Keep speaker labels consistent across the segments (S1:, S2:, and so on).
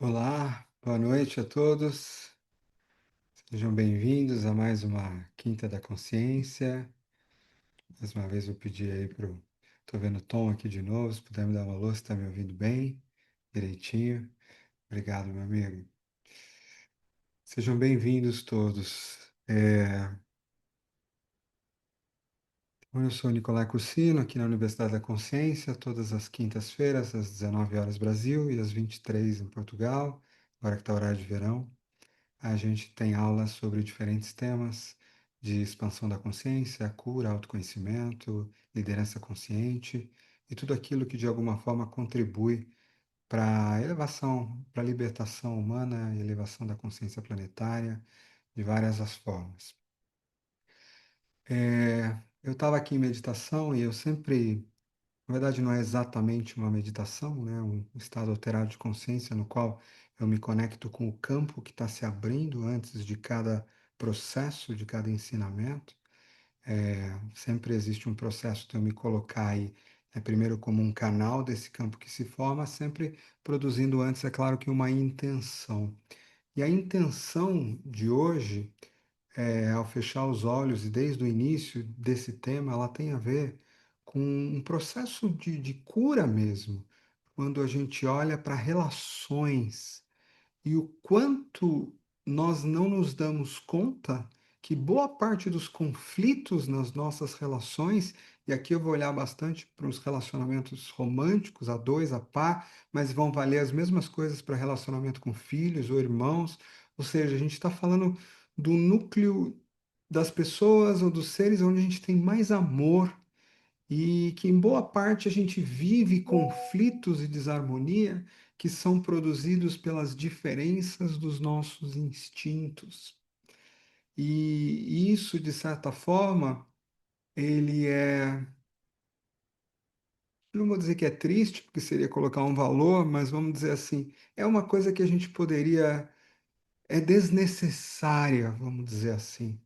S1: Olá, boa noite a todos. Sejam bem-vindos a mais uma Quinta da Consciência. Mais uma vez vou pedir aí pro... Tô vendo o Tom aqui de novo, se puder me dar uma luz, tá me ouvindo bem, direitinho. Obrigado, meu amigo. Sejam bem-vindos todos. Eu sou o Nicolai Cursino, aqui na Universidade da Consciência, todas as quintas-feiras, às 19 horas Brasil e às 23 em Portugal, agora que está horário de verão. A gente tem aulas sobre diferentes temas de expansão da consciência, cura, autoconhecimento, liderança consciente e tudo aquilo que de alguma forma contribui para a elevação, para a libertação humana e elevação da consciência planetária de várias as formas. Eu estava aqui em meditação e eu sempre, na verdade não é exatamente uma meditação, né? Um estado alterado de consciência no qual eu me conecto com o campo que está se abrindo antes de cada processo, de cada ensinamento. Sempre existe um processo de eu me colocar aí, primeiro como um canal desse campo que se forma, sempre produzindo antes, é claro que uma intenção. E a intenção de hoje ao fechar os olhos e desde o início desse tema, ela tem a ver com um processo de cura mesmo, quando a gente olha para relações e o quanto nós não nos damos conta que boa parte dos conflitos nas nossas relações, e aqui eu vou olhar bastante para os relacionamentos românticos, a dois, a par, mas vão valer as mesmas coisas para relacionamento com filhos ou irmãos, ou seja, a gente está falando do núcleo das pessoas ou dos seres onde a gente tem mais amor e que em boa parte a gente vive conflitos e desarmonia que são produzidos pelas diferenças dos nossos instintos. E isso, de certa forma, ele é, não vou dizer que é triste, porque seria colocar um valor, mas vamos dizer assim, é uma coisa que a gente poderia, é desnecessária, vamos dizer assim.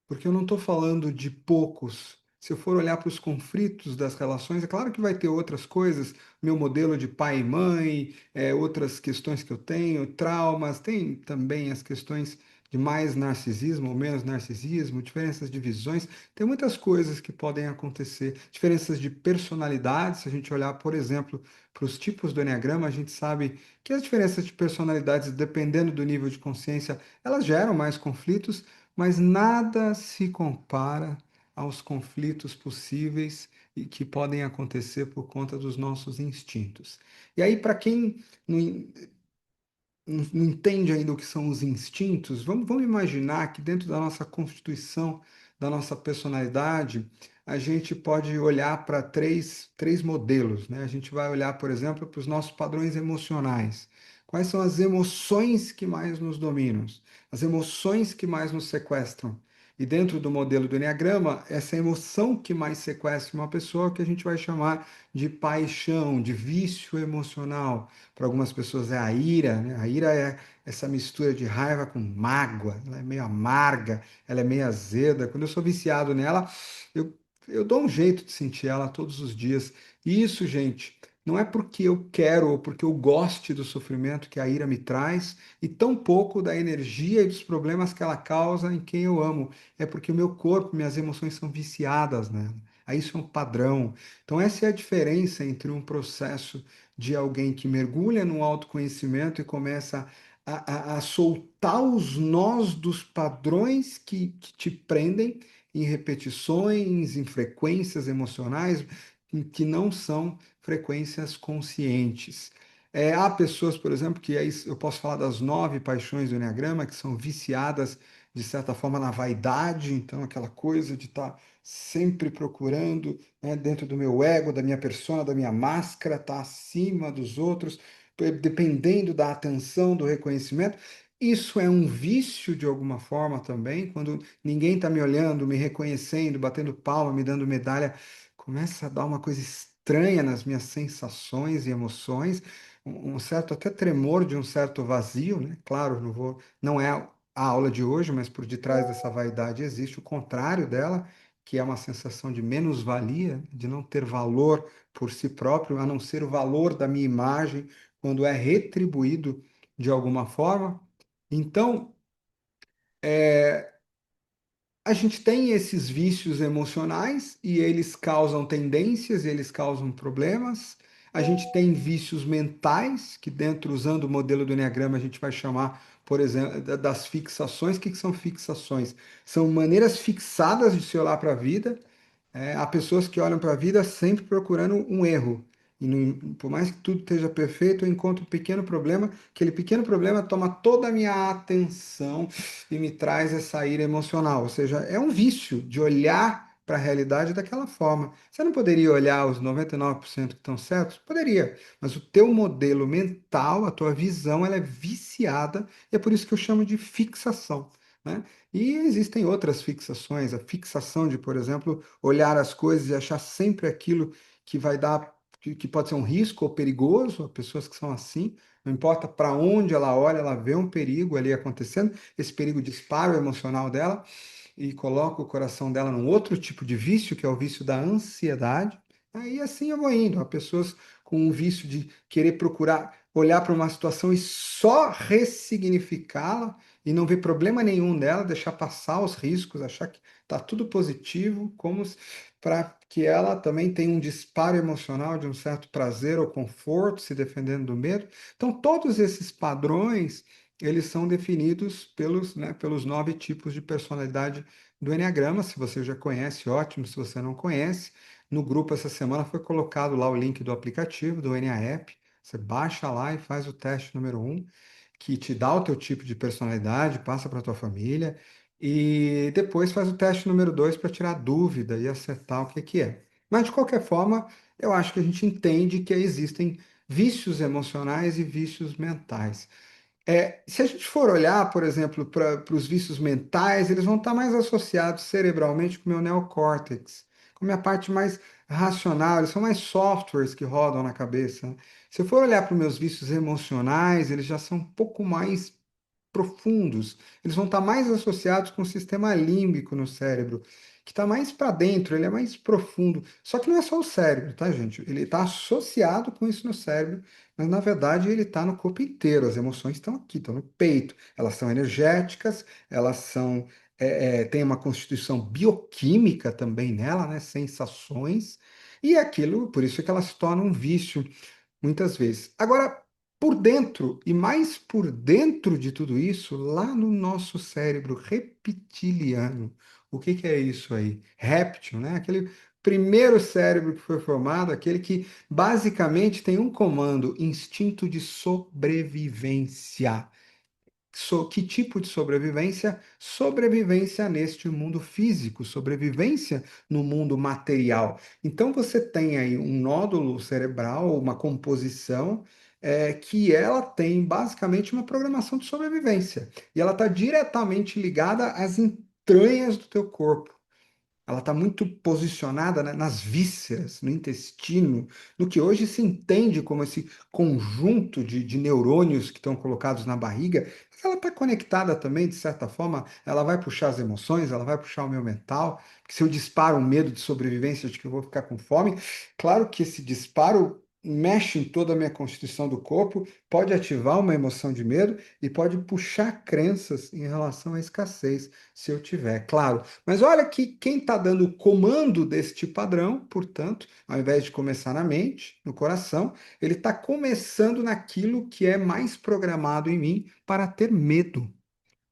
S1: Porque eu não estou falando de poucos. Se eu for olhar para os conflitos das relações, é claro que vai ter outras coisas, meu modelo de pai e mãe, outras questões que eu tenho, traumas, tem também as questões de mais narcisismo ou menos narcisismo, diferenças de visões, tem muitas coisas que podem acontecer, diferenças de personalidade, se a gente olhar, por exemplo, para os tipos do enneagrama, a gente sabe que as diferenças de personalidades, dependendo do nível de consciência, elas geram mais conflitos, mas nada se compara aos conflitos possíveis e que podem acontecer por conta dos nossos instintos. E aí, para quem não entende ainda o que são os instintos, vamos imaginar que dentro da nossa constituição, da nossa personalidade, a gente pode olhar para três modelos, né? A gente vai olhar, por exemplo, para os nossos padrões emocionais. Quais são as emoções que mais nos dominam? As emoções que mais nos sequestram? E dentro do modelo do Enneagrama, essa emoção que mais sequestra uma pessoa, é o que a gente vai chamar de paixão, de vício emocional. Para algumas pessoas é a ira, né? A ira é essa mistura de raiva com mágoa, ela é meio amarga, ela é meio azeda. Quando eu sou viciado nela, eu, eu dou um jeito de sentir ela todos os dias. E isso, gente, não é porque eu quero ou porque eu goste do sofrimento que a ira me traz, e tampouco da energia e dos problemas que ela causa em quem eu amo. É porque o meu corpo, minhas emoções são viciadas nela. Aí isso é um padrão. Então, essa é a diferença entre um processo de alguém que mergulha no autoconhecimento e começa a soltar os nós dos padrões que te prendem em repetições, em frequências emocionais que não são frequências conscientes. Há pessoas, por exemplo, que aí eu posso falar das 9 paixões do Enneagrama, que são viciadas, de certa forma, na vaidade, então aquela coisa de estar sempre procurando, né, dentro do meu ego, da minha persona, da minha máscara, estar acima dos outros, dependendo da atenção, do reconhecimento. Isso é um vício de alguma forma também, quando ninguém está me olhando, me reconhecendo, batendo palma, me dando medalha, começa a dar uma coisa estranha nas minhas sensações e emoções, um certo até tremor de um certo vazio, né? Claro, não é a aula de hoje, mas por detrás dessa vaidade existe o contrário dela, que é uma sensação de menos-valia, de não ter valor por si próprio, a não ser o valor da minha imagem, quando é retribuído de alguma forma. Então, é, a gente tem esses vícios emocionais e eles causam tendências, eles causam problemas. A gente tem vícios mentais, que dentro, usando o modelo do Enneagrama, a gente vai chamar, por exemplo, das fixações. O que que são fixações? São maneiras fixadas de se olhar para a vida. Há pessoas que olham para a vida sempre procurando um erro. E por mais que tudo esteja perfeito, eu encontro um pequeno problema. Aquele pequeno problema toma toda a minha atenção e me traz essa ira emocional. Ou seja, é um vício de olhar para a realidade daquela forma. Você não poderia olhar os 99% que estão certos? Poderia, mas o teu modelo mental, a tua visão, ela é viciada e é por isso que eu chamo de fixação, né? E existem outras fixações, a fixação de, por exemplo, olhar as coisas e achar sempre aquilo que vai dar, que pode ser um risco ou perigoso, há pessoas que são assim, não importa para onde ela olha, ela vê um perigo ali acontecendo, esse perigo dispara o emocional dela e coloca o coração dela num outro tipo de vício, que é o vício da ansiedade. Aí assim eu vou indo. Há pessoas com um vício de querer procurar olhar para uma situação e só ressignificá-la e não ver problema nenhum nela, deixar passar os riscos, achar que está tudo positivo, como para que ela também tenha um disparo emocional de um certo prazer ou conforto, se defendendo do medo. Então, todos esses padrões, eles são definidos pelos, né, pelos 9 tipos de personalidade do Enneagrama. Se você já conhece, ótimo. Se você não conhece, no grupo essa semana foi colocado lá o link do aplicativo, do Enneapp. Você baixa lá e faz o teste número 1 que te dá o teu tipo de personalidade, passa para tua família, e depois faz o teste número 2 para tirar dúvida e acertar o que que é. Mas, de qualquer forma, eu acho que a gente entende que existem vícios emocionais e vícios mentais. Se a gente for olhar, por exemplo, para os vícios mentais, eles vão estar mais associados cerebralmente com o meu neocórtex, com a minha parte mais racional, eles são mais softwares que rodam na cabeça, né? Se eu for olhar para os meus vícios emocionais, eles já são um pouco mais profundos, eles vão estar mais associados com o sistema límbico no cérebro, que está mais para dentro, ele é mais profundo. Só que não é só o cérebro, tá, gente? Ele está associado com isso no cérebro, mas na verdade ele está no corpo inteiro. As emoções estão aqui, estão no peito. Elas são energéticas, elas são têm uma constituição bioquímica também nela, né? Sensações. E aquilo, por isso é que elas se tornam um vício muitas vezes. Agora, por dentro, e mais por dentro de tudo isso, lá no nosso cérebro reptiliano, o que que é isso aí? Réptil, né? Aquele primeiro cérebro que foi formado, aquele que basicamente tem um comando, instinto de sobrevivência. Que tipo de sobrevivência? Sobrevivência neste mundo físico, sobrevivência no mundo material. Então você tem aí um nódulo cerebral, uma composição que ela tem basicamente uma programação de sobrevivência. E ela está diretamente ligada às entranhas do teu corpo. Ela está muito posicionada, né, nas vísceras, no intestino, no que hoje se entende como esse conjunto de neurônios que estão colocados na barriga. Mas ela está conectada também, de certa forma, ela vai puxar as emoções, ela vai puxar o meu mental. Porque se eu disparo um medo de sobrevivência de que eu vou ficar com fome, claro que esse disparo mexe em toda a minha constituição do corpo, pode ativar uma emoção de medo e pode puxar crenças em relação à escassez, se eu tiver, claro. Mas olha que quem está dando o comando deste padrão, portanto, ao invés de começar na mente, no coração, ele está começando naquilo que é mais programado em mim para ter medo,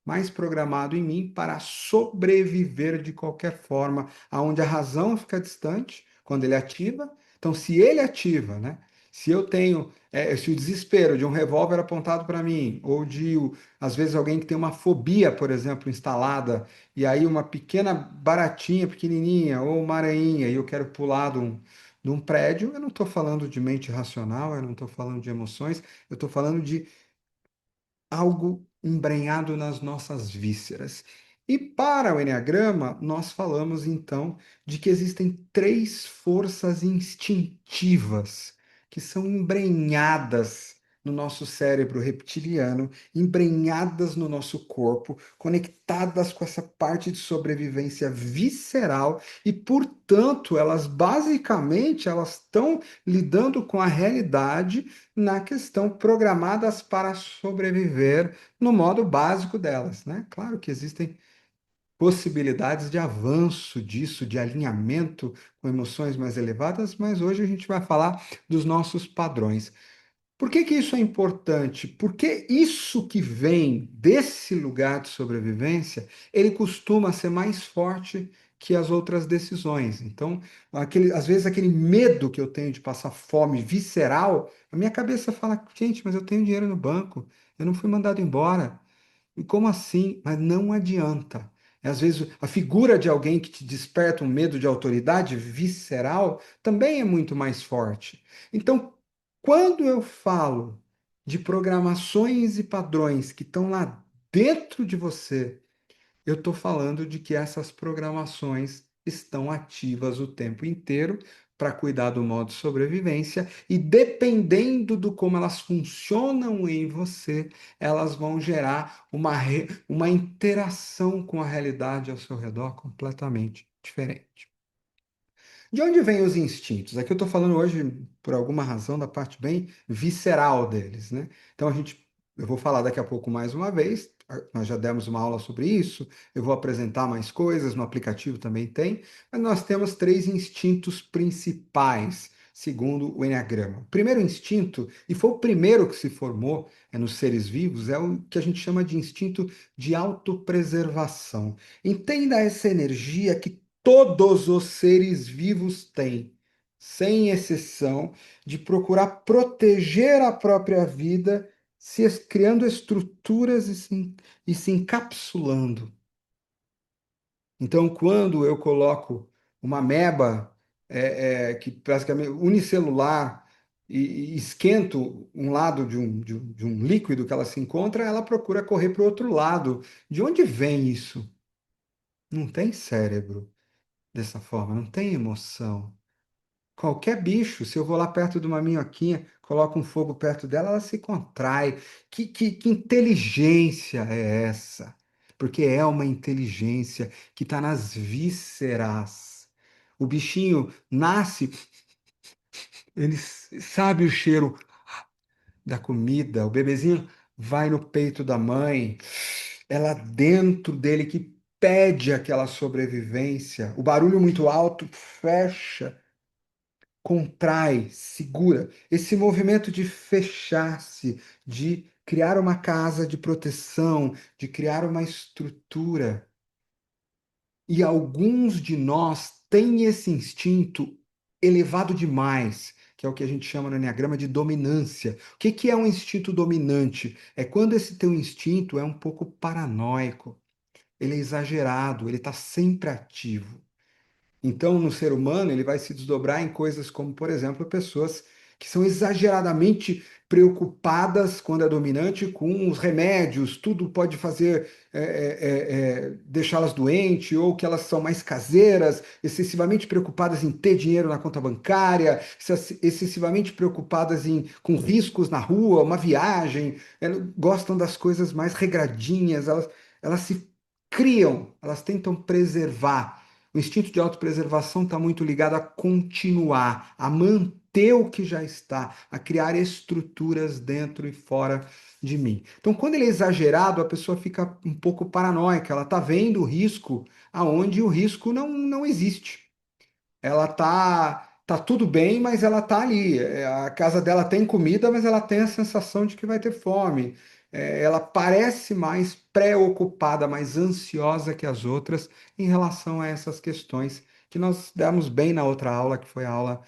S1: mais programado em mim para sobreviver de qualquer forma, aonde a razão fica distante quando ele ativa. Então, se ele ativa, né? Se eu tenho, se o desespero de um revólver apontado para mim, ou de, às vezes, alguém que tem uma fobia, por exemplo, instalada, e aí uma pequena baratinha, pequenininha, ou uma aranha, e eu quero pular de um prédio, eu não estou falando de mente racional, eu não estou falando de emoções, eu estou falando de algo embrenhado nas nossas vísceras. E para o Eneagrama, nós falamos então de que existem 3 forças instintivas que são embrenhadas no nosso cérebro reptiliano, embrenhadas no nosso corpo, conectadas com essa parte de sobrevivência visceral e, portanto, elas basicamente elas estão lidando com a realidade na questão programadas para sobreviver no modo básico delas, né? Claro que existem possibilidades de avanço disso, de alinhamento com emoções mais elevadas, mas hoje a gente vai falar dos nossos padrões. Por que que isso é importante? Porque isso que vem desse lugar de sobrevivência, ele costuma ser mais forte que as outras decisões. Então, às vezes aquele medo que eu tenho de passar fome visceral, a minha cabeça fala, gente, mas eu tenho dinheiro no banco, eu não fui mandado embora. E como assim? Mas não adianta. Às vezes, a figura de alguém que te desperta um medo de autoridade visceral também é muito mais forte. Então, quando eu falo de programações e padrões que estão lá dentro de você, eu estou falando de que essas programações estão ativas o tempo inteiro para cuidar do modo sobrevivência e dependendo do como elas funcionam em você, elas vão gerar uma interação com a realidade ao seu redor completamente diferente. De onde vêm os instintos? Aqui eu estou falando hoje, por alguma razão, da parte bem visceral deles, né? Então eu vou falar daqui a pouco mais uma vez. Nós já demos uma aula sobre isso. Eu vou apresentar mais coisas, no aplicativo também tem. Mas nós temos três instintos principais, segundo o Eneagrama. O primeiro instinto, e foi o primeiro que se formou nos seres vivos, é o que a gente chama de instinto de autopreservação. Entenda essa energia que todos os seres vivos têm, sem exceção, de procurar proteger a própria vida, criando estruturas e se encapsulando. Então, quando eu coloco uma ameba que basicamente unicelular e esquento um lado de um líquido que ela se encontra, ela procura correr para o outro lado. De onde vem isso? Não tem cérebro dessa forma, não tem emoção. Qualquer bicho, se eu vou lá perto de uma minhoquinha, coloco um fogo perto dela, ela se contrai. Que inteligência é essa? Porque é uma inteligência que está nas vísceras. O bichinho nasce, ele sabe o cheiro da comida, o bebezinho vai no peito da mãe, ela dentro dele que pede aquela sobrevivência. O barulho muito alto fecha, contrai, segura. Esse movimento de fechar-se, de criar uma casa de proteção, de criar uma estrutura. E alguns de nós têm esse instinto elevado demais, que é o que a gente chama no Enneagrama de dominância. O que que é um instinto dominante? É quando esse teu instinto é um pouco paranoico, ele é exagerado, ele está sempre ativo. Então, no ser humano, ele vai se desdobrar em coisas como, por exemplo, pessoas que são exageradamente preocupadas quando é dominante com os remédios, tudo pode fazer deixá-las doentes, ou que elas são mais caseiras, excessivamente preocupadas em ter dinheiro na conta bancária, excessivamente preocupadas com riscos na rua, uma viagem, elas gostam das coisas mais regradinhas, elas se criam, elas tentam preservar. O instinto de autopreservação está muito ligado a continuar, a manter o que já está, a criar estruturas dentro e fora de mim. Então, quando ele é exagerado, a pessoa fica um pouco paranoica, ela está vendo o risco aonde o risco não existe. Ela tá tudo bem, mas ela tá ali. A casa dela tem comida, mas ela tem a sensação de que vai ter fome. Ela parece mais preocupada, mais ansiosa que as outras em relação a essas questões que nós demos bem na outra aula, que foi a aula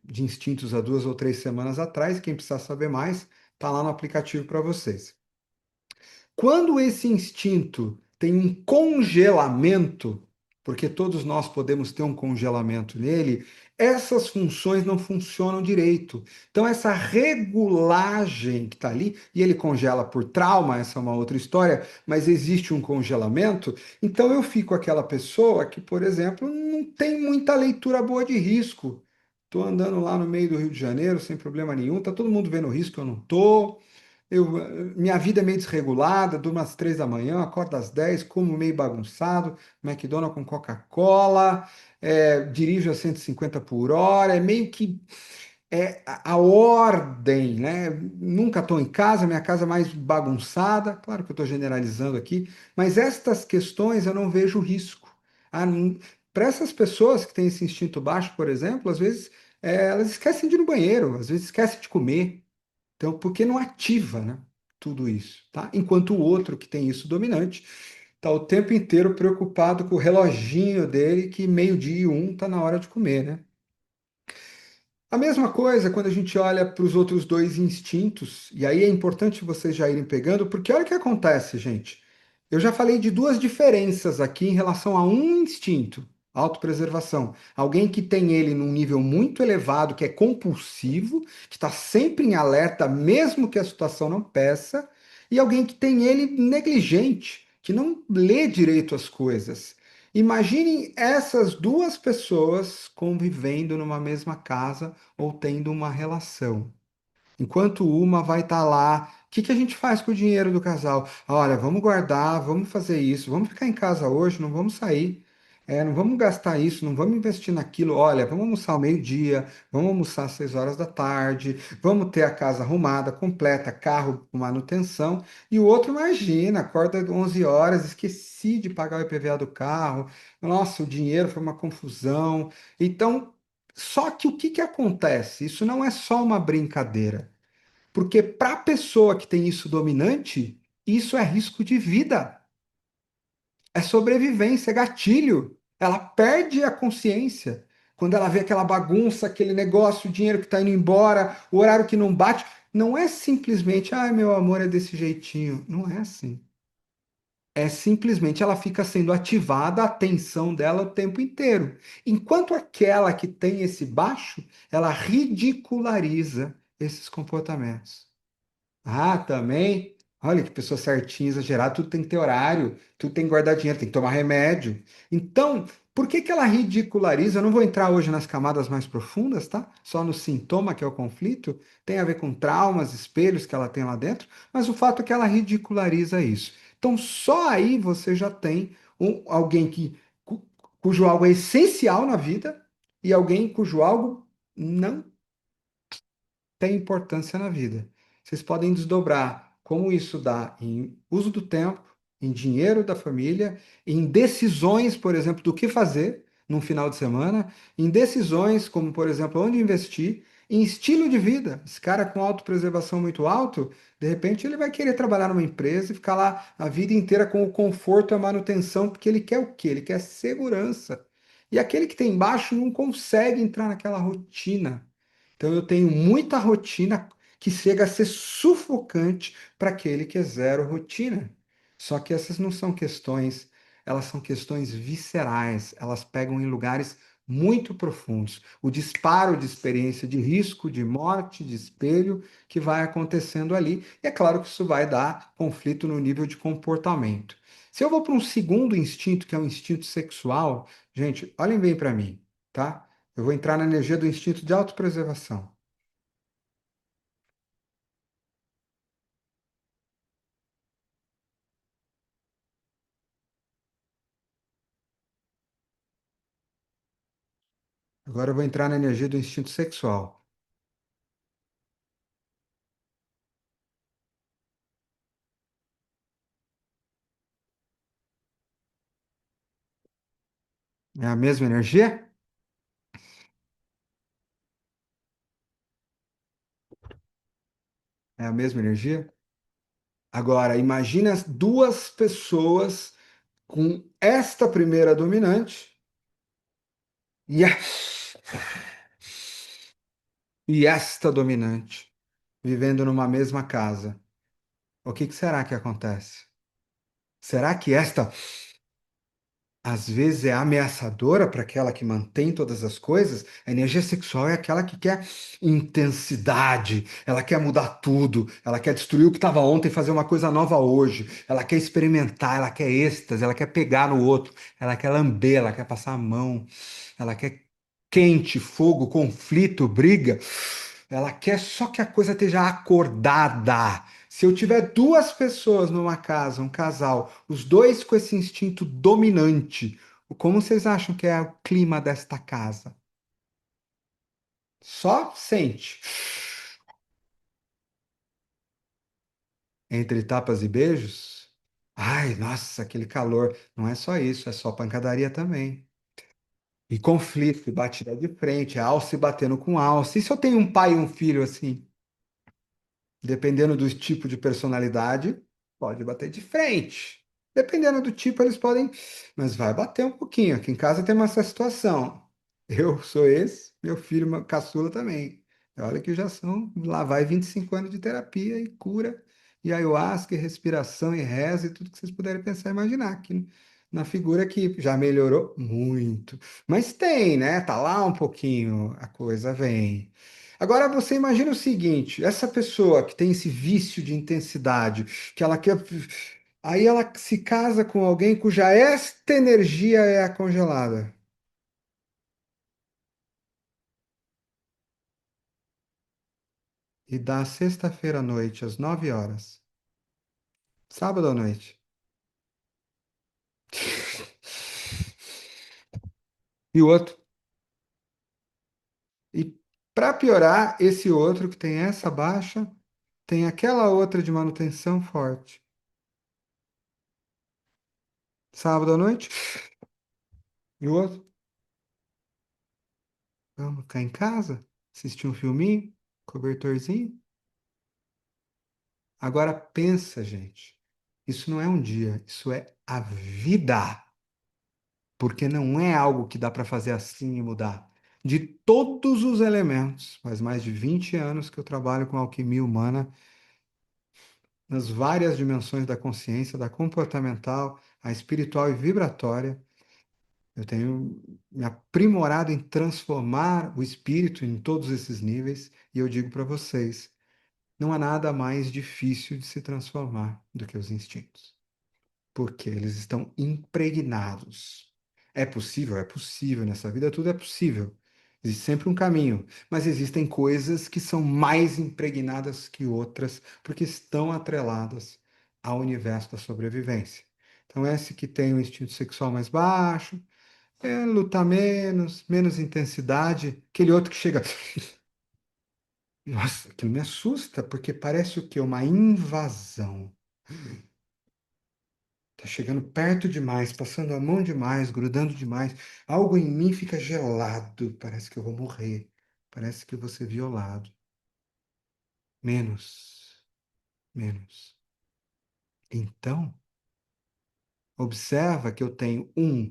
S1: de instintos há 2 ou 3 semanas atrás. Quem precisar saber mais, tá lá no aplicativo para vocês. Quando esse instinto tem um congelamento, porque todos nós podemos ter um congelamento nele, essas funções não funcionam direito. Então, essa regulagem que está ali, e ele congela por trauma, essa é uma outra história, mas existe um congelamento, então eu fico aquela pessoa que, por exemplo, não tem muita leitura boa de risco. Tô andando lá no meio do Rio de Janeiro sem problema nenhum, tá todo mundo vendo o risco, eu não tô. Minha vida é meio desregulada, durmo às 3 da manhã, acordo às 10, como meio bagunçado, McDonald's com Coca-Cola, dirijo a 150 por hora, é meio que a ordem, né? Nunca estou em casa, minha casa é mais bagunçada, claro que eu estou generalizando aqui, mas estas questões eu não vejo risco. Para essas pessoas que têm esse instinto baixo, por exemplo, às vezes elas esquecem de ir no banheiro, às vezes esquecem de comer. Então, porque não ativa, né, tudo isso, tá? Enquanto o outro que tem isso dominante está o tempo inteiro preocupado com o reloginho dele, que meio-dia e um está na hora de comer, né? A mesma coisa quando a gente olha para os outros dois instintos, e aí é importante vocês já irem pegando, porque olha o que acontece, gente. Eu já falei de duas diferenças aqui em relação a um instinto, autopreservação. Alguém que tem ele num nível muito elevado, que é compulsivo, que está sempre em alerta, mesmo que a situação não peça, e alguém que tem ele negligente, que não lê direito as coisas. Imaginem essas duas pessoas convivendo numa mesma casa ou tendo uma relação. Enquanto uma vai estar lá, o que que a gente faz com o dinheiro do casal? Olha, vamos guardar, vamos fazer isso, vamos ficar em casa hoje, não vamos sair, não vamos gastar isso, não vamos investir naquilo. Olha, vamos almoçar ao meio-dia, vamos almoçar às 6 horas da tarde, vamos ter a casa arrumada, completa, carro com manutenção. E o outro, imagina, acorda às 11 horas, esqueci de pagar o IPVA do carro, nossa, o dinheiro foi uma confusão. Então, só que o que que acontece? Isso não é só uma brincadeira. Porque para a pessoa que tem isso dominante, isso é risco de vida, é sobrevivência, é gatilho. Ela perde a consciência quando ela vê aquela bagunça, aquele negócio, o dinheiro que está indo embora, o horário que não bate. Não é simplesmente, ai, meu amor, é desse jeitinho. Não é assim. É simplesmente ela fica sendo ativada a atenção dela o tempo inteiro. Enquanto aquela que tem esse baixo, ela ridiculariza esses comportamentos. Ah, também. Olha que pessoa certinha, exagerada, tudo tem que ter horário, tudo tem que guardar dinheiro, tem que tomar remédio. Então, por que que ela ridiculariza? Eu não vou entrar hoje nas camadas mais profundas, tá? Só no sintoma, que é o conflito, tem a ver com traumas, espelhos que ela tem lá dentro, mas o fato é que ela ridiculariza isso. Então, só aí você já tem alguém cujo algo é essencial na vida e alguém cujo algo não tem importância na vida. Vocês podem desdobrar como isso dá em uso do tempo, em dinheiro da família, em decisões, por exemplo, do que fazer num final de semana, em decisões como, por exemplo, onde investir, em estilo de vida. Esse cara com autopreservação muito alto, de repente ele vai querer trabalhar numa empresa e ficar lá a vida inteira com o conforto e a manutenção, porque ele quer o quê? Ele quer segurança. E aquele que tem baixo não consegue entrar naquela rotina. Então eu tenho muita rotina que chega a ser sufocante para aquele que é zero rotina. Só que essas não são questões, elas são questões viscerais, elas pegam em lugares muito profundos. O disparo de experiência de risco, de morte, de espelho que vai acontecendo ali. E é claro que isso vai dar conflito no nível de comportamento. Se eu vou para um segundo instinto, que é o instinto sexual, gente, olhem bem para mim, tá? Eu vou entrar na energia do instinto de autopreservação. Agora eu vou entrar na energia do instinto sexual. É a mesma energia? É a mesma energia? Agora, imagina as duas pessoas com esta primeira dominante e, e esta dominante vivendo numa mesma casa. O que que será que acontece? Será que esta às vezes é ameaçadora para aquela que mantém todas as coisas? A energia sexual é aquela que quer intensidade, ela quer mudar tudo, ela quer destruir o que estava ontem e fazer uma coisa nova hoje, ela quer experimentar, ela quer êxtase, ela quer pegar no outro, ela quer lamber, ela quer passar a mão, ela quer. quente, fogo, conflito, briga. Ela quer só que a coisa esteja acordada. Se eu tiver duas pessoas numa casa, um casal, os dois com esse instinto dominante, como vocês acham que é o clima desta casa? Só sente. Entre tapas e beijos? Ai, nossa, aquele calor. Não é só isso, é só pancadaria também. E conflito, e batida de frente, alça e batendo com alça. E se eu tenho um pai e um filho assim? Dependendo do tipo de personalidade, pode bater de frente. Dependendo do tipo, eles podem, mas vai bater um pouquinho. Aqui em casa tem essa situação. Eu sou esse, meu filho caçula também. Olha que já são, lá vai 25 anos de terapia e cura, e ayahuasca, e respiração, e reza, e tudo que vocês puderem pensar e imaginar aqui na figura que já melhorou muito. Mas tem, né? Tá lá um pouquinho, a coisa vem. Agora você imagina o seguinte, essa pessoa que tem esse vício de intensidade, que ela quer. Aí ela se casa com alguém cuja esta energia é a congelada. E dá sexta-feira à noite, às 9 horas. Sábado à noite. E o outro. E para piorar, esse outro que tem essa baixa, tem aquela outra de manutenção forte. Sábado à noite. E o outro. Vamos ficar em casa? Assistir um filminho? Cobertorzinho? Agora pensa, gente, isso não é um dia, isso é a vida, porque não é algo que dá para fazer assim e mudar. De todos os elementos, faz mais de 20 anos que eu trabalho com alquimia humana, nas várias dimensões da consciência, da comportamental, a espiritual e vibratória, eu tenho me aprimorado em transformar o espírito em todos esses níveis, e eu digo para vocês, não há nada mais difícil de se transformar do que os instintos. Porque eles estão impregnados. É possível? É possível. Nessa vida tudo é possível. Existe sempre um caminho, mas existem coisas que são mais impregnadas que outras, porque estão atreladas ao universo da sobrevivência. Então, esse que tem o instinto sexual mais baixo, lutar menos, menos intensidade. Aquele outro que chega. Nossa, aquilo me assusta, porque parece o quê? Uma invasão. Tá chegando perto demais, passando a mão demais, grudando demais. Algo em mim fica gelado. Parece que eu vou morrer. Parece que eu vou ser violado. Menos, menos. Então, observa que eu tenho um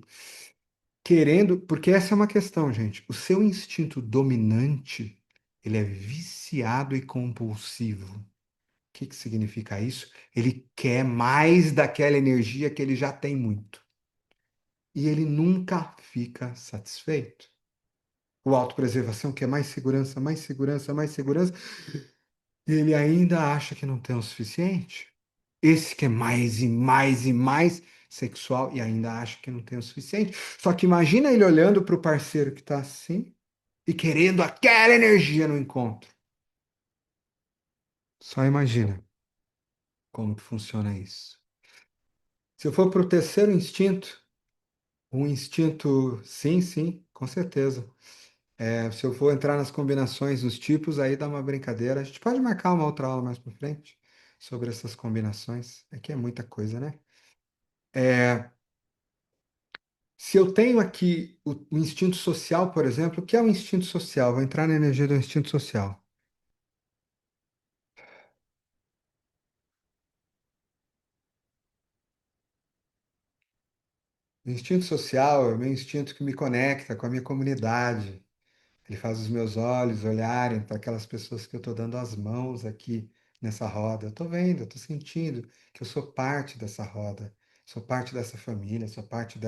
S1: querendo, porque essa é uma questão, gente. O seu instinto dominante, ele é viciado e compulsivo. O que que significa isso? Ele quer mais daquela energia que ele já tem muito. E ele nunca fica satisfeito. O autopreservação quer mais segurança, mais segurança, mais segurança, e ele ainda acha que não tem o suficiente. Esse quer mais e mais e mais sexual e ainda acha que não tem o suficiente. Só que imagina ele olhando para o parceiro que está assim e querendo aquela energia no encontro. Só imagina como que funciona isso. Se eu for para o terceiro instinto, um instinto, sim, sim, com certeza. Se eu for entrar nas combinações, nos tipos, aí dá uma brincadeira. A gente pode marcar uma outra aula mais para frente sobre essas combinações. Aqui é muita coisa, né? É, se eu tenho aqui o instinto social, por exemplo, o que é o instinto social? Vou entrar na energia do instinto social. O instinto social é o meu instinto que me conecta com a minha comunidade. Ele faz os meus olhos olharem para aquelas pessoas que eu estou dando as mãos aqui nessa roda. Eu estou vendo, eu estou sentindo que eu sou parte dessa roda, sou parte dessa família, sou parte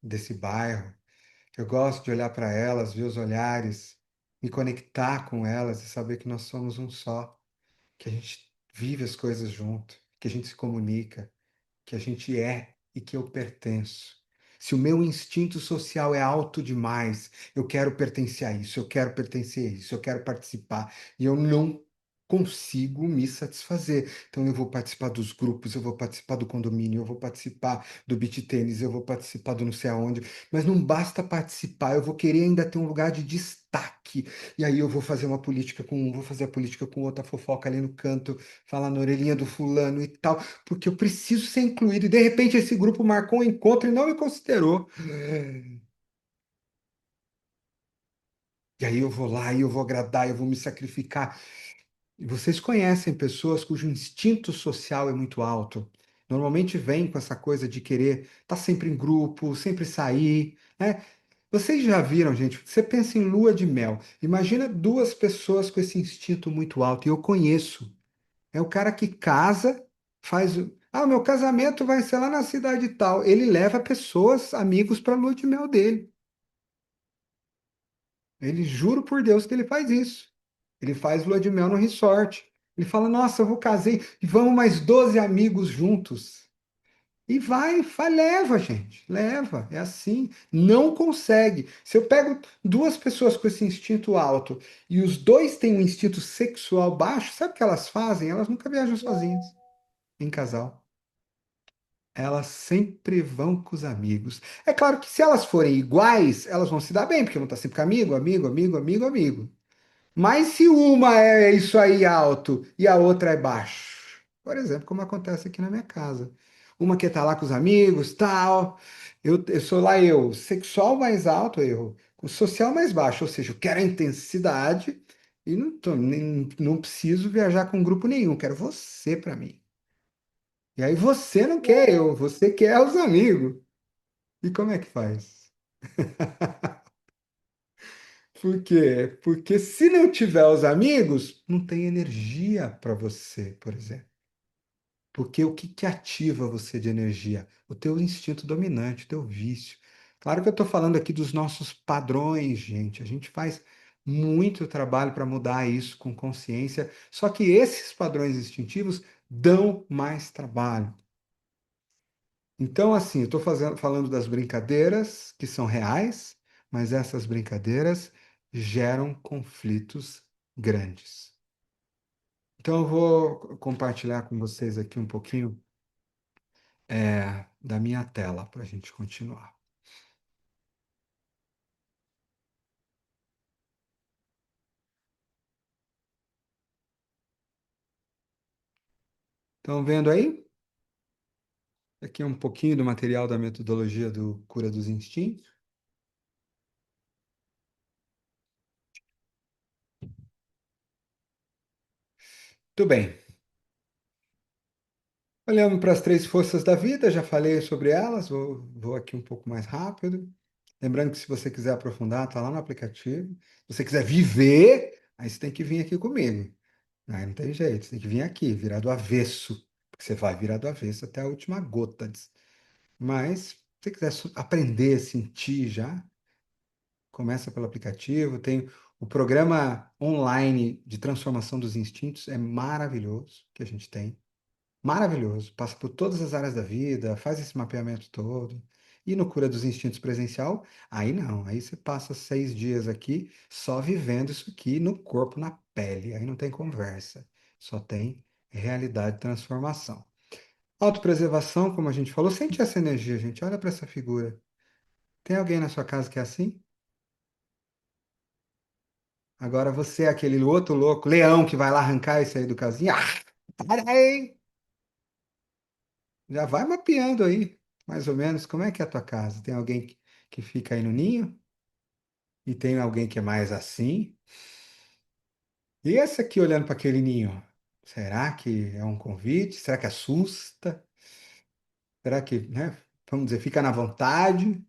S1: desse bairro. Eu gosto de olhar para elas, ver os olhares, me conectar com elas e saber que nós somos um só, que a gente vive as coisas junto, que a gente se comunica, que a gente é e que eu pertenço. Se o meu instinto social é alto demais, eu quero pertencer a isso, eu quero pertencer a isso, eu quero participar, e eu não consigo me satisfazer. Então eu vou participar dos grupos, eu vou participar do condomínio, eu vou participar do beach tênis, eu vou participar do não sei aonde, mas não basta participar, eu vou querer ainda ter um lugar de destaque. E aí eu vou fazer uma política com um, vou fazer a política com outra fofoca ali no canto, falar na orelhinha do fulano e tal, porque eu preciso ser incluído. E de repente esse grupo marcou um encontro e não me considerou. E aí eu vou lá e eu vou agradar, eu vou me sacrificar. E vocês conhecem pessoas cujo instinto social é muito alto. Normalmente vem com essa coisa de querer estar sempre em grupo, sempre sair, né? Vocês já viram, gente? Você pensa em lua de mel. Imagina duas pessoas com esse instinto muito alto. E eu conheço. É o cara que casa, faz. O meu casamento vai ser lá na cidade tal. Ele leva pessoas, amigos, para a lua de mel dele. Ele juro por Deus que ele faz isso. Ele faz lua de mel no resort. Ele fala: Nossa, eu vou casei e vamos mais 12 amigos juntos. E leva, gente, leva. É assim. Não consegue. Se eu pego duas pessoas com esse instinto alto e os dois têm um instinto sexual baixo, sabe o que elas fazem? Elas nunca viajam sozinhas, em casal. Elas sempre vão com os amigos. É claro que se elas forem iguais, elas vão se dar bem, porque vão estar sempre com amigo, amigo, amigo, amigo, amigo. Mas se uma é isso aí alto e a outra é baixo, por exemplo, como acontece aqui na minha casa. Uma que tá lá com os amigos, tal, eu sou lá eu, sexual mais alto eu, o social mais baixo, ou seja, eu quero a intensidade e não preciso viajar com grupo nenhum, quero você para mim. E aí você não quer eu, você quer os amigos. E como é que faz? Por quê? Porque se não tiver os amigos, não tem energia para você, por exemplo. Porque o que que ativa você de energia? O teu instinto dominante, o teu vício. Claro que eu estou falando aqui dos nossos padrões, gente. A gente faz muito trabalho para mudar isso com consciência, só que esses padrões instintivos dão mais trabalho. Então, assim, eu estou falando das brincadeiras que são reais, mas essas brincadeiras geram conflitos grandes. Então, eu vou compartilhar com vocês aqui um pouquinho da minha tela para a gente continuar. Estão vendo aí? Aqui é um pouquinho do material da metodologia do Cura dos Instintos. Tudo bem. Olhando para as três forças da vida, já falei sobre elas, vou aqui um pouco mais rápido. Lembrando que se você quiser aprofundar, está lá no aplicativo. Se você quiser viver, aí você tem que vir aqui comigo. Aí não tem jeito, você tem que vir aqui, virar do avesso, porque você vai virar do avesso até a última gota. Mas, se você quiser aprender a sentir já, começa pelo aplicativo. Tem o programa online de transformação dos instintos, é maravilhoso que a gente tem. Maravilhoso. Passa por todas as áreas da vida, faz esse mapeamento todo. E no Cura dos Instintos presencial, aí não. Aí você passa 6 dias aqui só vivendo isso aqui no corpo, na pele. Aí não tem conversa. Só tem realidade de transformação. Autopreservação, como a gente falou, sente essa energia, gente. Olha para essa figura. Tem alguém na sua casa que é assim? Agora você é aquele outro louco, leão, que vai lá arrancar isso aí do casinho. Para aí! Já vai mapeando aí, mais ou menos, como é que é a tua casa? Tem alguém que fica aí no ninho? E tem alguém que é mais assim? E esse aqui olhando para aquele ninho? Será que é um convite? Será que assusta? Será que, né? Vamos dizer, fica na vontade?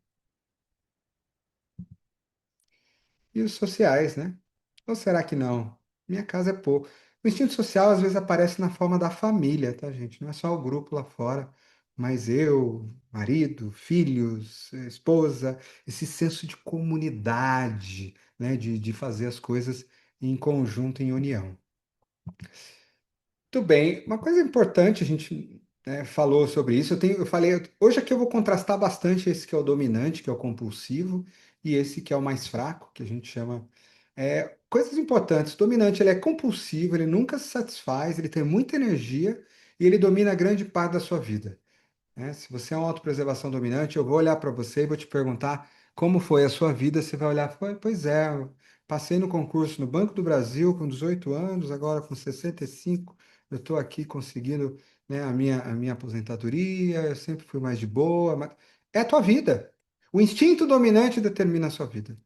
S1: E os sociais, né? Ou será que não? Minha casa é pouco. O instinto social às vezes aparece na forma da família, tá, gente? Não é só o grupo lá fora, mas eu, marido, filhos, esposa, esse senso de comunidade, né? De fazer as coisas em conjunto, em união. Tudo bem, uma coisa importante, a gente. né, falou sobre isso. Eu falei, hoje aqui eu vou contrastar bastante esse que é o dominante, que é o compulsivo, e esse que é o mais fraco, que a gente chama. Coisas importantes. O dominante, ele é compulsivo, ele nunca se satisfaz, ele tem muita energia e ele domina grande parte da sua vida, né? Se você é uma autopreservação dominante, eu vou olhar para você e vou te perguntar como foi a sua vida. Você vai olhar, pois é, eu passei no concurso no Banco do Brasil com 18 anos, agora com 65, eu estou aqui conseguindo, né, a minha aposentadoria, eu sempre fui mais de boa, mas é a tua vida. O instinto dominante determina a sua vida.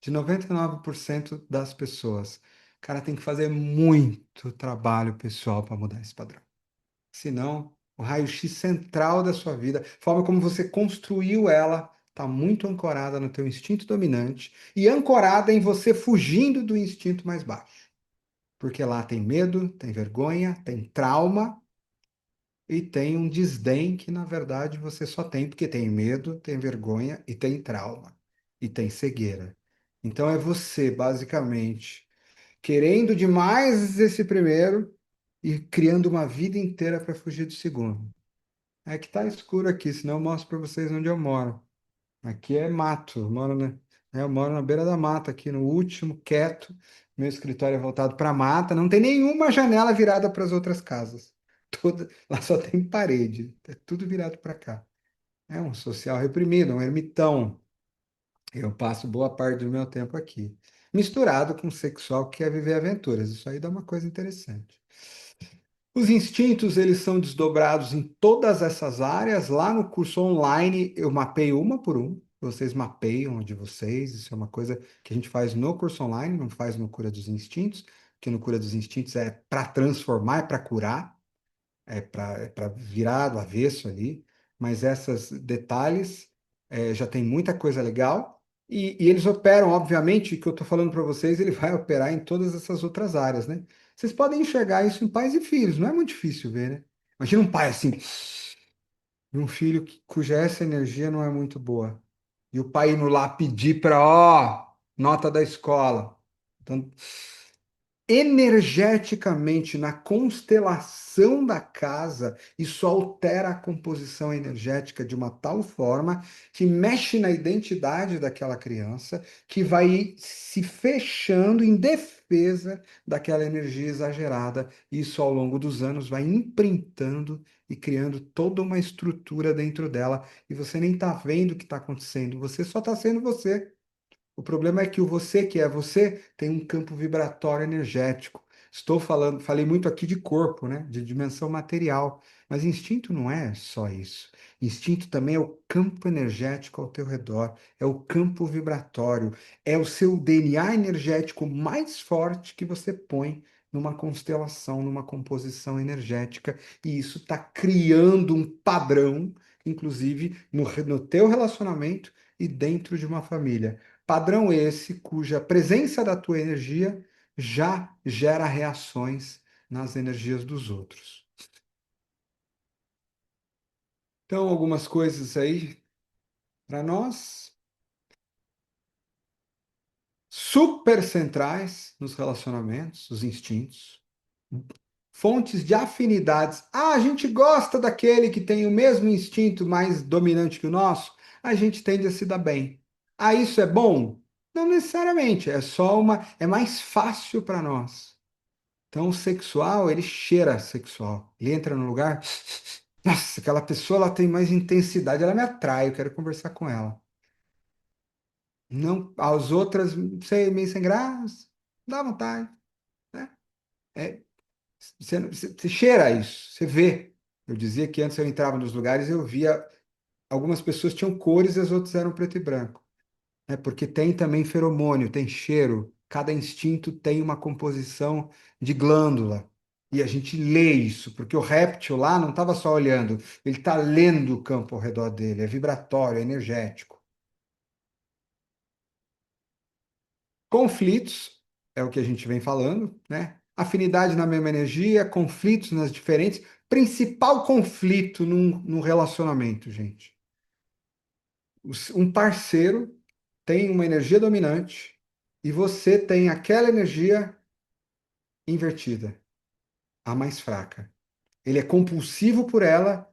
S1: De 99% das pessoas. O cara tem que fazer muito trabalho pessoal para mudar esse padrão. Senão, o raio-x central da sua vida, a forma como você construiu ela, está muito ancorada no teu instinto dominante e ancorada em você fugindo do instinto mais baixo. Porque lá tem medo, tem vergonha, tem trauma e tem um desdém que, na verdade, você só tem porque tem medo, tem vergonha e tem trauma e tem cegueira. Então é você, basicamente, querendo demais esse primeiro e criando uma vida inteira para fugir do segundo. É que tá escuro aqui, senão eu mostro para vocês onde eu moro. Aqui é mato, eu moro na beira da mata, aqui no último, quieto. Meu escritório é voltado para a mata, não tem nenhuma janela virada para as outras casas. Lá só tem parede, é tudo virado para cá. É um social reprimido, um ermitão. Eu passo boa parte do meu tempo aqui. Misturado com um sexual que quer viver aventuras. Isso aí dá uma coisa interessante. Os instintos, eles são desdobrados em todas essas áreas. Lá no curso online, eu mapeio uma por um. Vocês mapeiam a de vocês. Isso é uma coisa que a gente faz no curso online, não faz no Cura dos Instintos, porque no Cura dos Instintos é para transformar, é para curar, é para virar do avesso ali. Mas esses detalhes já tem muita coisa legal. E eles operam, obviamente, o que eu estou falando para vocês, ele vai operar em todas essas outras áreas, né? Vocês podem enxergar isso em pais e filhos, não é muito difícil ver, né? Imagina um pai assim, e um filho cuja essa energia não é muito boa. E o pai indo lá pedir para, ó, nota da escola. Então, energeticamente na constelação da casa, isso altera a composição energética de uma tal forma que mexe na identidade daquela criança, que vai se fechando em defesa daquela energia exagerada. Isso ao longo dos anos vai imprintando e criando toda uma estrutura dentro dela, e você nem está vendo o que está acontecendo, você só está sendo você. O problema é que o você que é você tem um campo vibratório energético. Estou falando, falei muito aqui de corpo, né? De dimensão material, mas instinto não é só isso. Instinto também é o campo energético ao teu redor, é o campo vibratório, é o seu DNA energético mais forte que você põe numa constelação, numa composição energética, e isso está criando um padrão, inclusive no teu relacionamento e dentro de uma família. Padrão esse cuja presença da tua energia já gera reações nas energias dos outros. Então, algumas coisas aí para nós, super centrais nos relacionamentos, os instintos, fontes de afinidades. Ah, a gente gosta daquele que tem o mesmo instinto mais dominante que o nosso, a gente tende a se dar bem. Ah, isso é bom? Não necessariamente, é mais fácil para nós. Então, o sexual, ele cheira sexual. Ele entra no lugar, nossa, aquela pessoa ela tem mais intensidade, ela me atrai, eu quero conversar com ela. Não, as outras, sei, meio sem graça, dá vontade, né? É, você cheira isso, você vê. Eu dizia que antes eu entrava nos lugares e eu via algumas pessoas tinham cores e as outras eram preto e branco. Porque tem também feromônio, tem cheiro. Cada instinto tem uma composição de glândula. E a gente lê isso, porque o réptil lá não estava só olhando, ele está lendo o campo ao redor dele, é vibratório, é energético. Conflitos, é o que a gente vem falando, né? Afinidade na mesma energia, conflitos nas diferentes. Principal conflito num relacionamento, gente. Um parceiro tem uma energia dominante e você tem aquela energia invertida, a mais fraca. Ele é compulsivo por ela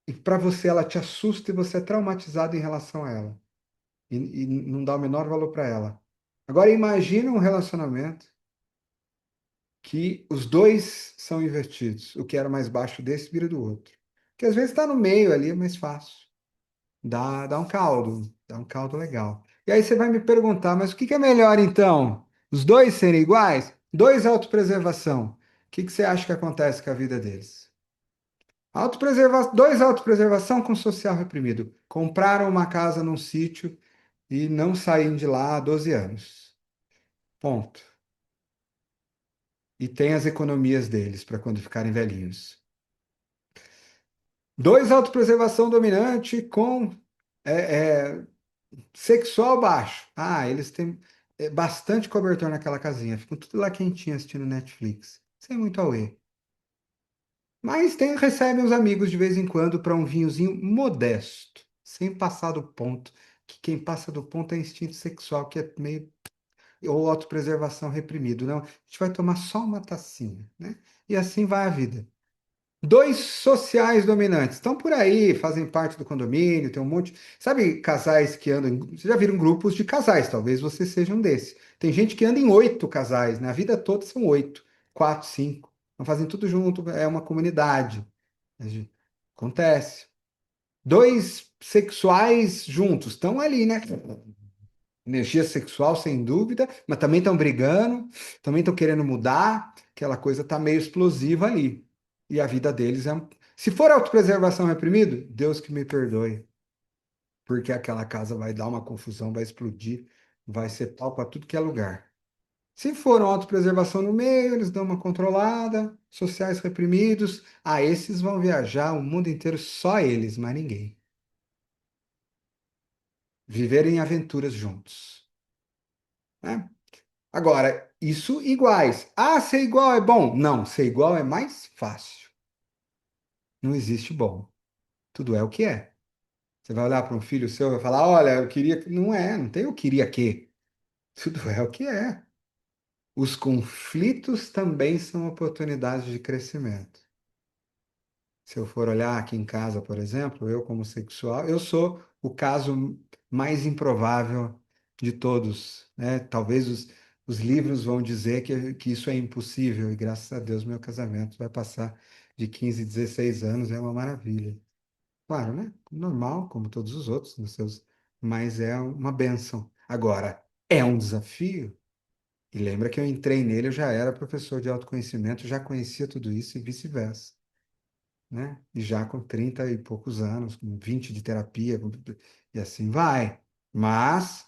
S1: e para você ela te assusta e você é traumatizado em relação a ela e não dá o menor valor para ela. Agora imagine um relacionamento que os dois são invertidos. O que era mais baixo desse vira do outro. Que às vezes está no meio ali, é mais fácil. Dá um caldo legal. E aí você vai me perguntar, mas o que que é melhor então? Os dois serem iguais? Dois autopreservação. O que que você acha que acontece com a vida deles? Dois autopreservação com social reprimido. Compraram uma casa num sítio e não saem de lá há 12 anos. Ponto. E tem as economias deles para quando ficarem velhinhos. Dois, autopreservação dominante com é, sexual baixo. Ah, eles têm bastante cobertor naquela casinha. Ficam tudo lá quentinho assistindo Netflix. Sem muito auê. Mas recebem os amigos de vez em quando para um vinhozinho modesto, sem passar do ponto. Que quem passa do ponto é instinto sexual, que é meio. Ou autopreservação reprimido. Não, a gente vai tomar só uma tacinha, né? E assim vai a vida. Dois sociais dominantes. Estão por aí, fazem parte do condomínio, tem um monte. Sabe, casais que andam. Vocês já viram grupos de casais, talvez você seja um desses. Tem gente que anda em 8 casais, né? A vida toda são 8, 4, 5. Não fazem tudo junto, é uma comunidade. Acontece. Dois sexuais juntos, estão ali, né? Energia sexual, sem dúvida, mas também estão brigando, também estão querendo mudar, aquela coisa está meio explosiva ali. E a vida deles é. Se for autopreservação reprimido, Deus que me perdoe, porque aquela casa vai dar uma confusão, vai explodir, vai ser pau para tudo que é lugar. Se for uma autopreservação no meio, eles dão uma controlada, sociais reprimidos, esses vão viajar o mundo inteiro, só eles, mais ninguém. Viverem aventuras juntos, né? Agora, isso iguais. Ah, ser igual é bom? Não, ser igual é mais fácil. Não existe bom. Tudo é o que é. Você vai olhar para um filho seu e vai falar: olha, eu queria que. Não é, não tem eu queria que. Tudo é o que é. Os conflitos também são oportunidades de crescimento. Se eu for olhar aqui em casa, por exemplo, eu como sexual, eu sou o caso mais improvável de todos, né? Talvez os livros vão dizer que isso é impossível, e graças a Deus meu casamento vai passar de 15, 16 anos, é uma maravilha. Claro, né? Normal, como todos os outros, mas é uma bênção. Agora, é um desafio, e lembra que eu entrei nele, eu já era professor de autoconhecimento, já conhecia tudo isso e vice-versa, né? E já com 30 e poucos anos, com 20 de terapia, e assim vai. Mas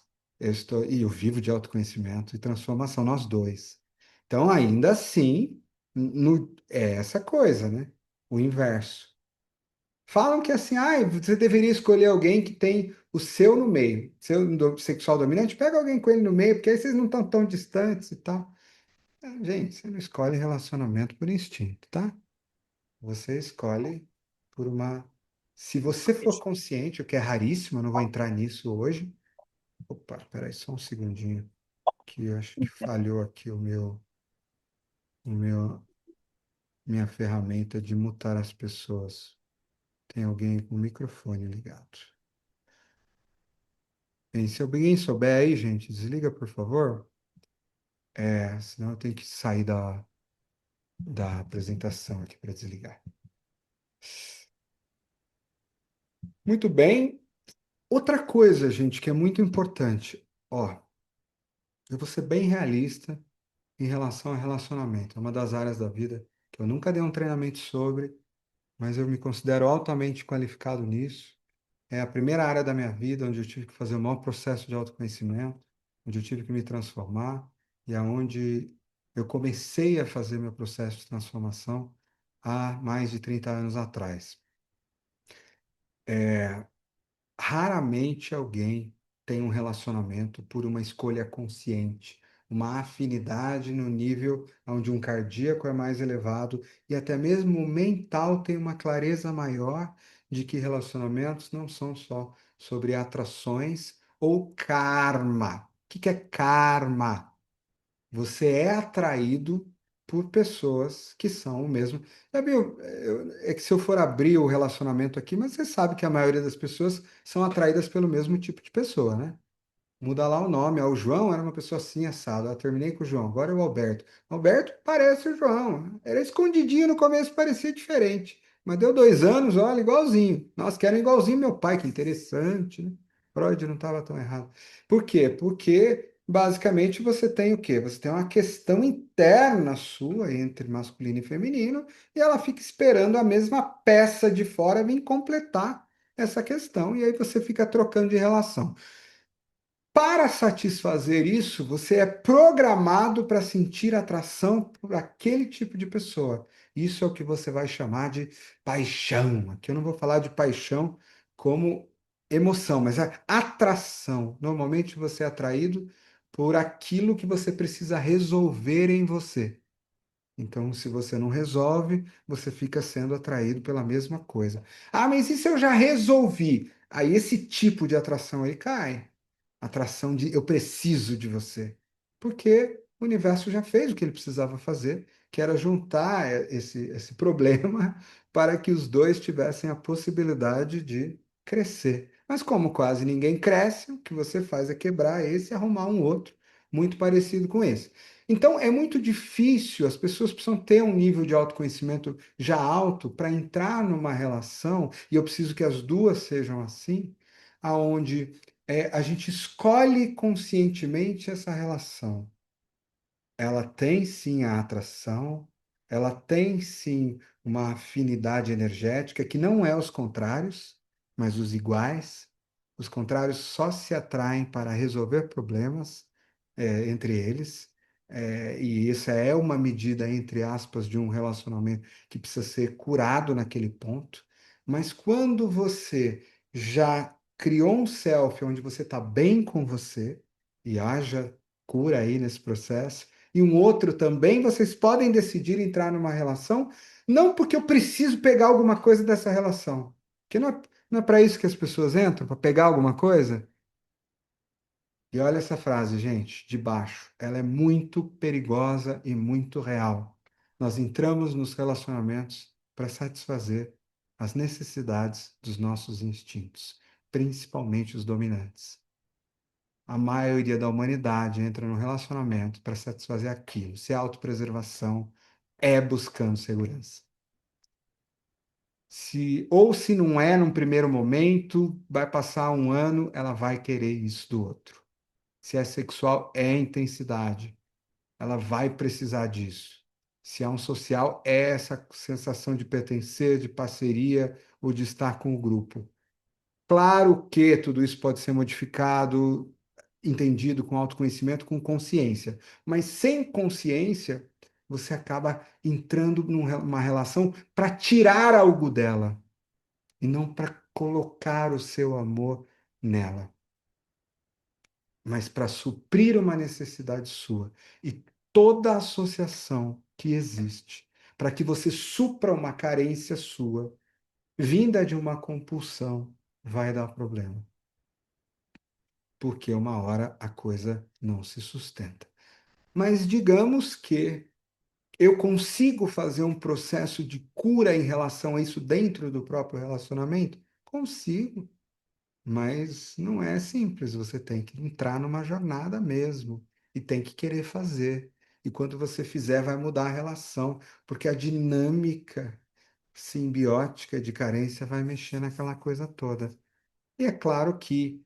S1: e eu vivo de autoconhecimento e transformação, nós dois. Então, ainda assim, é essa coisa, né? O inverso. Falam que assim, você deveria escolher alguém que tem o seu no meio, seu sexual dominante, pega alguém com ele no meio, porque aí vocês não estão tão distantes e tal. Gente, você não escolhe relacionamento por instinto, tá? Você escolhe por uma. Se você for consciente, o que é raríssimo, eu não vou entrar nisso hoje. Opa, peraí, só um segundinho, que eu acho que falhou aqui o meu, minha ferramenta de mutar as pessoas. Tem alguém com o microfone ligado. Bem, se alguém souber aí, gente, desliga, por favor. Senão eu tenho que sair da apresentação aqui para desligar. Muito bem. Outra coisa, gente, que é muito importante. Ó, eu vou ser bem realista em relação a relacionamento. É uma das áreas da vida que eu nunca dei um treinamento sobre, mas eu me considero altamente qualificado nisso. É a primeira área da minha vida onde eu tive que fazer o maior processo de autoconhecimento, onde eu tive que me transformar e aonde eu comecei a fazer meu processo de transformação há mais de 30 anos atrás. Raramente alguém tem um relacionamento por uma escolha consciente, uma afinidade no nível onde um cardíaco é mais elevado e até mesmo o mental tem uma clareza maior de que relacionamentos não são só sobre atrações ou karma. O que que é karma? Você é atraído por pessoas que são o mesmo. Já viu? É que se eu for abrir o relacionamento aqui, mas você sabe que a maioria das pessoas são atraídas pelo mesmo tipo de pessoa, né? Muda lá o nome. Ó, o João era uma pessoa assim, assado. Eu terminei com o João, agora é o Alberto. O Alberto parece o João. Era escondidinho no começo, parecia diferente. Mas deu 2 anos, olha, igualzinho. Nossa, que era igualzinho meu pai, que interessante, né? Freud não estava tão errado. Por quê? Porque basicamente você tem o quê? Você tem uma questão interna sua entre masculino e feminino, e ela fica esperando a mesma peça de fora vir completar essa questão, e aí você fica trocando de relação. Para satisfazer isso, você é programado para sentir atração por aquele tipo de pessoa. Isso é o que você vai chamar de paixão. Aqui eu não vou falar de paixão como emoção, mas a atração. Normalmente você é atraído por aquilo que você precisa resolver em você. Então, se você não resolve, você fica sendo atraído pela mesma coisa. Ah, mas e se eu já resolvi? Aí esse tipo de atração aí cai. Atração de eu preciso de você. Porque o universo já fez o que ele precisava fazer, que era juntar esse problema para que os dois tivessem a possibilidade de crescer. Mas como quase ninguém cresce, o que você faz é quebrar esse e arrumar um outro muito parecido com esse. Então é muito difícil, as pessoas precisam ter um nível de autoconhecimento já alto para entrar numa relação, e eu preciso que as duas sejam assim, aonde a gente escolhe conscientemente essa relação. Ela tem sim a atração, ela tem sim uma afinidade energética que não é os contrários, mas os iguais. Os contrários só se atraem para resolver problemas entre eles. E essa é uma medida, entre aspas, de um relacionamento que precisa ser curado naquele ponto. Mas quando você já criou um self onde você está bem com você, e haja cura aí nesse processo, e um outro também, vocês podem decidir entrar numa relação, não porque eu preciso pegar alguma coisa dessa relação, porque não é para isso que as pessoas entram, para pegar alguma coisa. E olha essa frase, gente, de baixo. Ela é muito perigosa e muito real. Nós entramos nos relacionamentos para satisfazer as necessidades dos nossos instintos, principalmente os dominantes. A maioria da humanidade entra no relacionamento para satisfazer aquilo. Se é autopreservação, é buscando segurança. Ou se não é num primeiro momento, vai passar um ano, ela vai querer isso do outro. Se é sexual, é intensidade. Ela vai precisar disso. Se é um social, é essa sensação de pertencer, de parceria ou de estar com o grupo. Claro que tudo isso pode ser modificado, entendido com autoconhecimento, com consciência. Mas sem consciência, você acaba entrando numa relação para tirar algo dela e não para colocar o seu amor nela, mas para suprir uma necessidade sua. E toda associação que existe para que você supra uma carência sua, vinda de uma compulsão, vai dar problema. Porque uma hora a coisa não se sustenta. Mas digamos que eu consigo fazer um processo de cura em relação a isso dentro do próprio relacionamento? Consigo, mas não é simples. Você tem que entrar numa jornada mesmo e tem que querer fazer. E quando você fizer, vai mudar a relação, porque a dinâmica simbiótica de carência vai mexer naquela coisa toda. E é claro que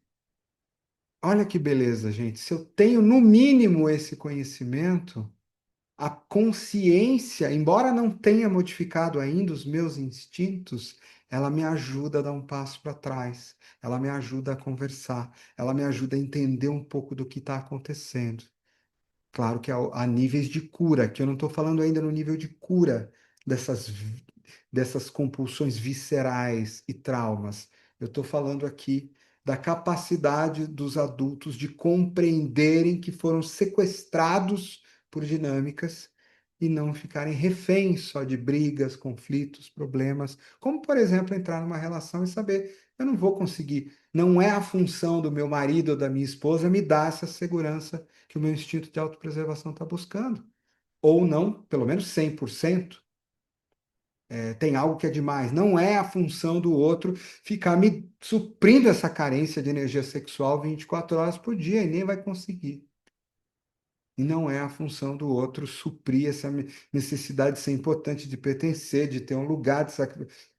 S1: olha que beleza, gente. Se eu tenho no mínimo esse conhecimento, a consciência, embora não tenha modificado ainda os meus instintos, ela me ajuda a dar um passo para trás. Ela me ajuda a conversar. Ela me ajuda a entender um pouco do que está acontecendo. Claro que há níveis de cura, que eu não estou falando ainda no nível de cura dessas compulsões viscerais e traumas. Eu estou falando aqui da capacidade dos adultos de compreenderem que foram sequestrados por dinâmicas e não ficarem reféns só de brigas, conflitos, problemas, como, por exemplo, entrar numa relação e saber, eu não vou conseguir, não é a função do meu marido ou da minha esposa me dar essa segurança que o meu instinto de autopreservação está buscando. ou não, pelo menos 100%, tem algo que é demais. Não é a função do outro ficar me suprindo essa carência de energia sexual 24 horas por dia e nem vai conseguir. E não é a função do outro suprir essa necessidade de ser importante, de pertencer, de ter um lugar de sacrifício.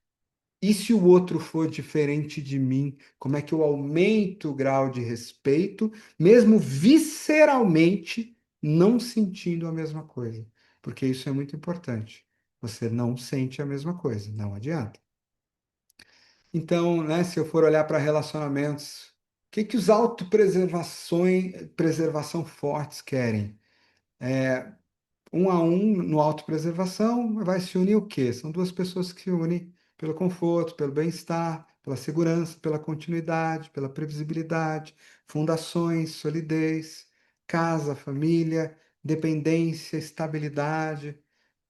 S1: E se o outro for diferente de mim, como é que eu aumento o grau de respeito, mesmo visceralmente não sentindo a mesma coisa? Porque isso é muito importante. Você não sente a mesma coisa, não adianta. Então, né, se eu for olhar para relacionamentos, o que que os preservação fortes querem? Um a um no autopreservação vai se unir o quê? São duas pessoas que se unem pelo conforto, pelo bem-estar, pela segurança, pela continuidade, pela previsibilidade, fundações, solidez, casa, família, dependência, estabilidade.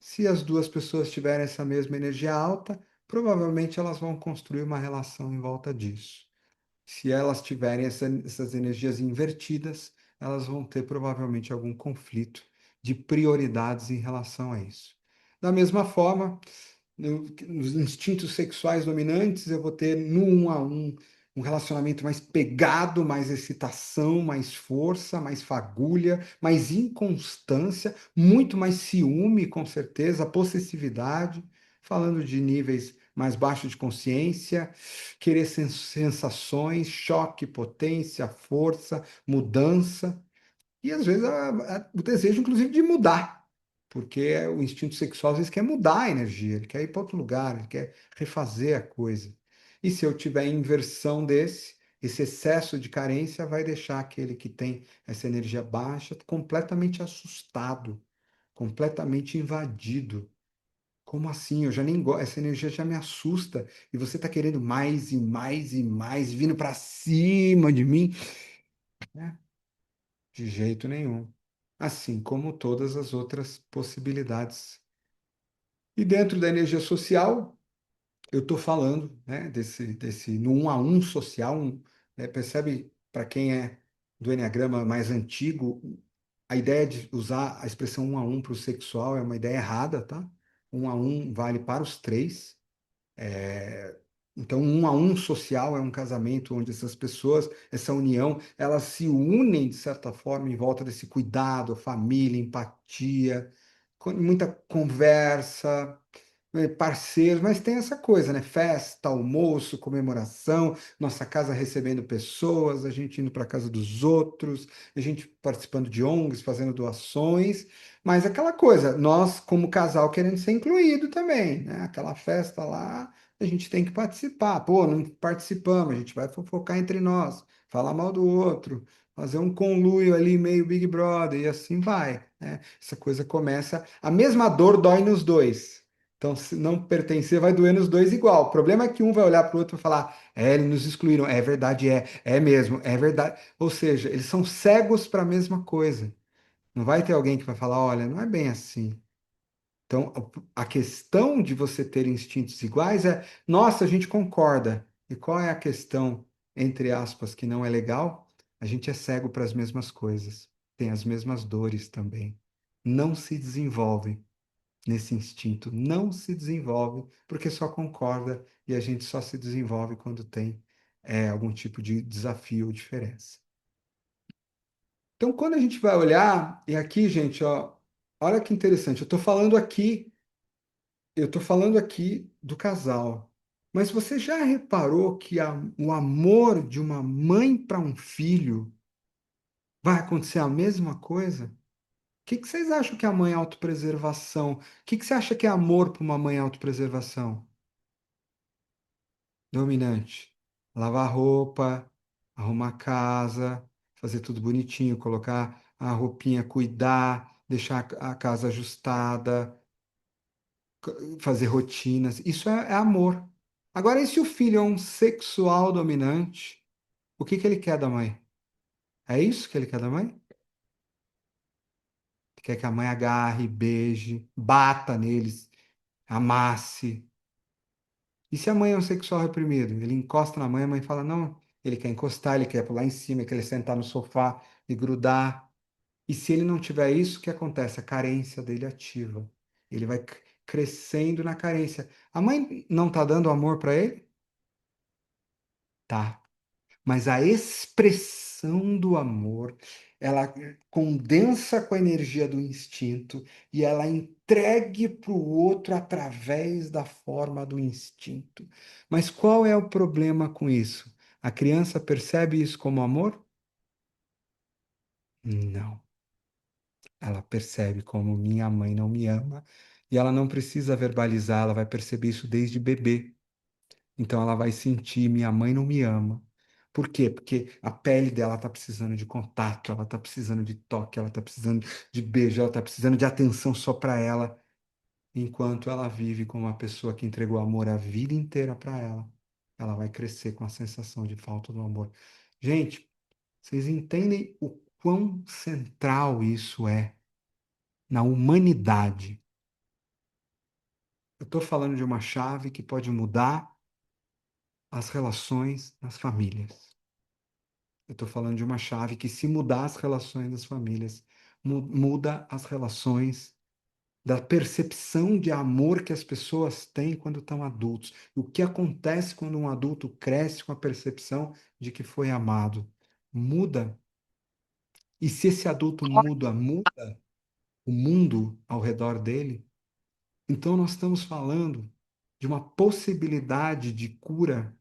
S1: Se as duas pessoas tiverem essa mesma energia alta, provavelmente elas vão construir uma relação em volta disso. Se elas tiverem essas energias invertidas, elas vão ter provavelmente algum conflito de prioridades em relação a isso. Da mesma forma, nos instintos sexuais dominantes, eu vou ter no um a um relacionamento mais pegado, mais excitação, mais força, mais fagulha, mais inconstância, muito mais ciúme, com certeza, possessividade, falando de níveis mais baixos de consciência, querer sensações, choque, potência, força, mudança. E às vezes o desejo, inclusive, de mudar, porque o instinto sexual às vezes quer mudar a energia, ele quer ir para outro lugar, ele quer refazer a coisa. E se eu tiver inversão esse excesso de carência vai deixar aquele que tem essa energia baixa completamente assustado, completamente invadido. Como assim? Eu já nem gosto, essa energia já me assusta e você está querendo mais e mais e mais, vindo para cima de mim, né? De jeito nenhum. Assim como todas as outras possibilidades. E dentro da energia social, eu estou falando, né, desse no um a um social, né, percebe, para quem é do enneagrama mais antigo, a ideia de usar a expressão um a um para o sexual é uma ideia errada, tá? Um a um vale para os três. Então, um a um social é um casamento onde essas pessoas, essa união, elas se unem, de certa forma, em volta desse cuidado, família, empatia, muita conversa, parceiros, mas tem essa coisa, né? Festa, almoço, comemoração, nossa casa recebendo pessoas, a gente indo para a casa dos outros, a gente participando de ONGs, fazendo doações, mas aquela coisa, nós como casal querendo ser incluído também, né? Aquela festa lá, a gente tem que participar. Pô, não participamos, a gente vai fofocar entre nós, falar mal do outro, fazer um conluio ali meio Big Brother e assim vai, né? Essa coisa começa, a mesma dor dói nos dois. Então, se não pertencer, vai doer nos dois igual. O problema é que um vai olhar para o outro e falar: eles nos excluíram. É verdade, é mesmo, é verdade. Ou seja, eles são cegos para a mesma coisa. Não vai ter alguém que vai falar: olha, não é bem assim. Então, a questão de você ter instintos iguais é: nossa, a gente concorda. E qual é a questão, entre aspas, que não é legal? A gente é cego para as mesmas coisas, tem as mesmas dores também. Não se desenvolvem nesse instinto, não se desenvolve porque só concorda e a gente só se desenvolve quando tem algum tipo de desafio ou diferença. Então, quando a gente vai olhar, e aqui, gente, ó, olha que interessante, eu estou falando aqui do casal, mas você já reparou que o amor de uma mãe para um filho vai acontecer a mesma coisa? Que vocês acham que é a mãe autopreservação? O que você acha que é amor para uma mãe autopreservação? Dominante. Lavar roupa, arrumar a casa, fazer tudo bonitinho, colocar a roupinha, cuidar, deixar a casa ajustada, fazer rotinas. Isso é amor. Agora, e se o filho é um sexual dominante, o que que ele quer da mãe? É isso que ele quer da mãe? Quer que a mãe agarre, beije, bata neles, amasse. E se a mãe é um sexual reprimido? Ele encosta na mãe, a mãe fala, não, ele quer encostar, ele quer pular em cima, ele quer sentar no sofá e grudar. E se ele não tiver isso, o que acontece? A carência dele ativa. Ele vai crescendo na carência. A mãe não está dando amor para ele? Tá. Mas a expressão do amor, ela condensa com a energia do instinto e ela entregue para o outro através da forma do instinto. Mas qual é o problema com isso? A criança percebe isso como amor? Não. Ela percebe como minha mãe não me ama e ela não precisa verbalizar, ela vai perceber isso desde bebê. Então ela vai sentir, minha mãe não me ama. Por quê? Porque a pele dela está precisando de contato, ela está precisando de toque, ela está precisando de beijo, ela está precisando de atenção só para ela, enquanto ela vive com uma pessoa que entregou amor a vida inteira para ela. Ela vai crescer com a sensação de falta do amor. Gente, vocês entendem o quão central isso é na humanidade? Eu estou falando de uma chave que pode mudar as relações nas famílias. Eu estou falando de uma chave que, se mudar as relações das famílias, muda as relações da percepção de amor que as pessoas têm quando estão adultos. O que acontece quando um adulto cresce com a percepção de que foi amado? Muda. E se esse adulto muda o mundo ao redor dele, então nós estamos falando de uma possibilidade de cura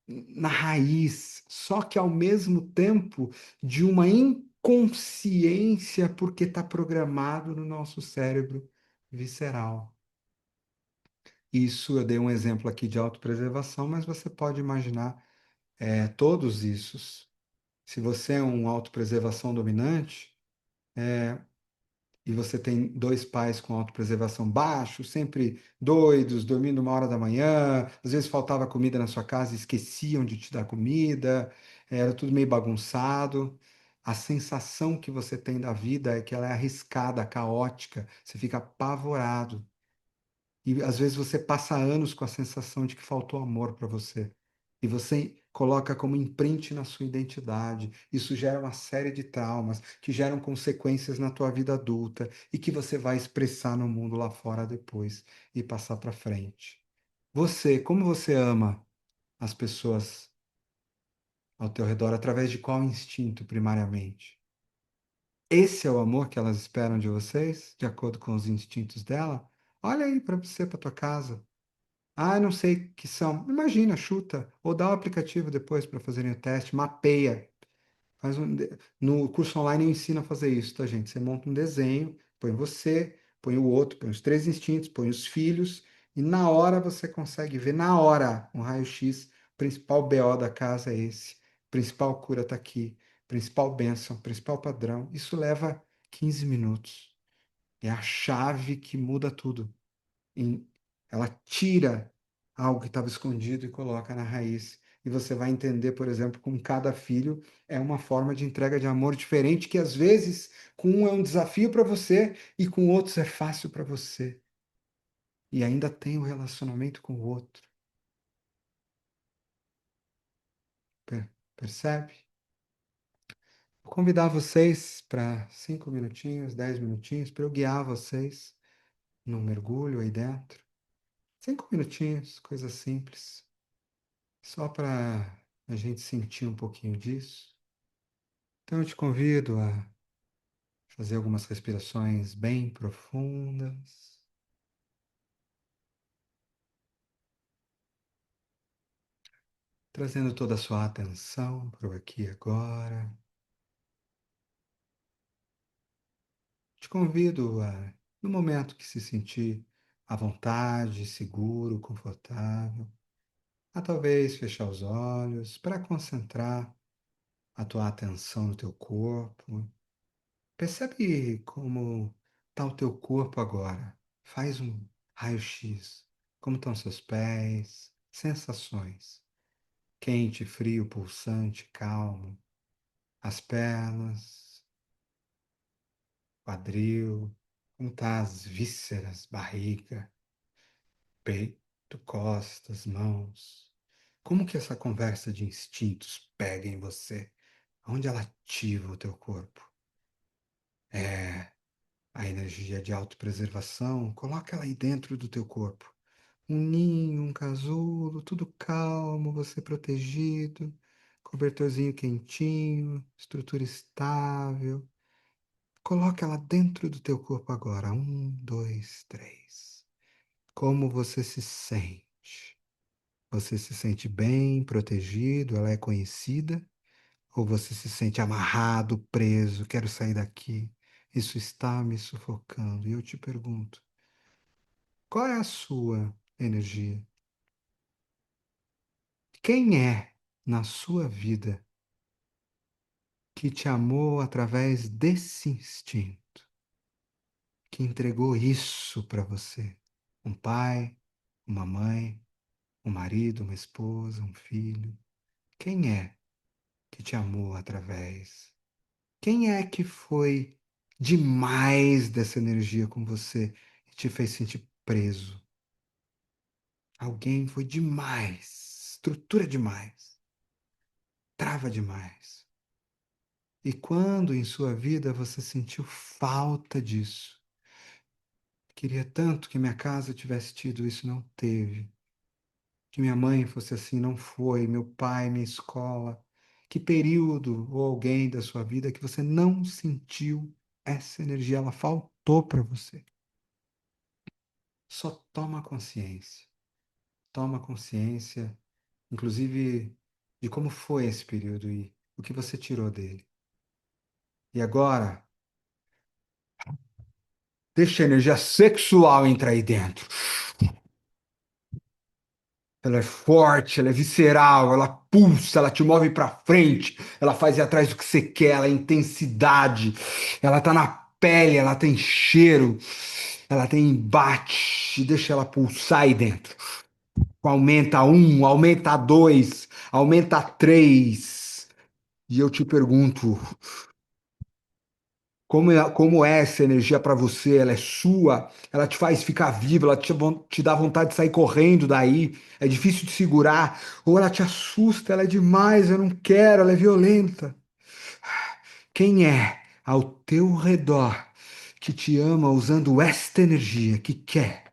S1: na raiz, só que ao mesmo tempo de uma inconsciência, porque está programado no nosso cérebro visceral. Isso, eu dei um exemplo aqui de autopreservação, mas você pode imaginar todos isso. Se você é um autopreservação dominante, e você tem dois pais com autopreservação baixo, sempre doidos, dormindo 1 hora da manhã, às vezes faltava comida na sua casa, e esqueciam de te dar comida, era tudo meio bagunçado. A sensação que você tem da vida é que ela é arriscada, caótica, você fica apavorado. E às vezes você passa anos com a sensação de que faltou amor para você. E você coloca como imprint na sua identidade. Isso gera uma série de traumas que geram consequências na tua vida adulta e que você vai expressar no mundo lá fora depois e passar para frente. Você, como você ama as pessoas ao teu redor, através de qual instinto, primariamente? Esse é o amor que elas esperam de vocês, de acordo com os instintos dela? Olha aí para você, para tua casa. Ah, não sei que são. Imagina, chuta, ou dá o aplicativo depois para fazerem o teste, mapeia. No curso online eu ensino a fazer isso, tá, gente? Você monta um desenho, põe você, põe o outro, põe os três instintos, põe os filhos, e na hora você consegue ver, na hora, um raio-x, o principal BO da casa é esse, principal cura está aqui, principal bênção, principal padrão. Isso leva 15 minutos. É a chave que muda tudo. em- Ela tira algo que estava escondido e coloca na raiz. E você vai entender, por exemplo, com cada filho é uma forma de entrega de amor diferente, que às vezes com um é um desafio para você e com outros é fácil para você. E ainda tem o relacionamento com o outro. Percebe? Vou convidar vocês para 5 minutinhos, 10 minutinhos, para eu guiar vocês no mergulho aí dentro. 5 minutinhos, coisa simples. Só para a gente sentir um pouquinho disso. Então eu te convido a fazer algumas respirações bem profundas, trazendo toda a sua atenção para o aqui e agora. Te convido a, no momento que se sentir à vontade, seguro, confortável, a talvez fechar os olhos para concentrar a tua atenção no teu corpo. Percebe como está o teu corpo agora. Faz um raio-x. Como estão seus pés, sensações. Quente, frio, pulsante, calmo. As pernas, quadril. Como tá as vísceras, barriga, peito, costas, mãos. Como que essa conversa de instintos pega em você Onde ela ativa o teu corpo? É a energia de autopreservação, coloca ela aí dentro do teu corpo. Um ninho, um casulo, tudo calmo, você protegido, cobertorzinho quentinho, estrutura estável. Coloca ela dentro do teu corpo agora. Um, dois, três. Como você se sente? Você se sente bem, protegido? Ela é conhecida? Ou você se sente amarrado, preso? Quero sair daqui. Isso está me sufocando. E eu te pergunto, qual é a sua energia? Quem é na sua vida que te amou através desse instinto, que entregou isso para você? Um pai, uma mãe, um marido, uma esposa, um filho? Quem é que te amou através? Quem é que foi demais dessa energia com você e te fez sentir preso? Alguém foi demais, estrutura demais, trava demais. E quando em sua vida você sentiu falta disso? Queria tanto que minha casa tivesse tido isso, não teve. Que minha mãe fosse assim, não foi. Meu pai, minha escola. Que período ou alguém da sua vida que você não sentiu essa energia, ela faltou para você. Só toma consciência. Toma consciência, inclusive, de como foi esse período e o que você tirou dele. E agora, deixa a energia sexual entrar aí dentro. Ela é forte, ela é visceral, ela pulsa, ela te move pra frente, ela faz ir atrás do que você quer, ela é intensidade, ela tá na pele, ela tem cheiro, ela tem embate. Deixa ela pulsar aí dentro. Aumenta um, aumenta dois, aumenta três. E eu te pergunto, como é essa energia para você? Ela é sua? Ela te faz ficar viva? Ela te dá vontade de sair correndo daí? É difícil de segurar? Ou ela te assusta? Ela é demais, eu não quero, ela é violenta. Quem é ao teu redor que te ama usando esta energia, que quer?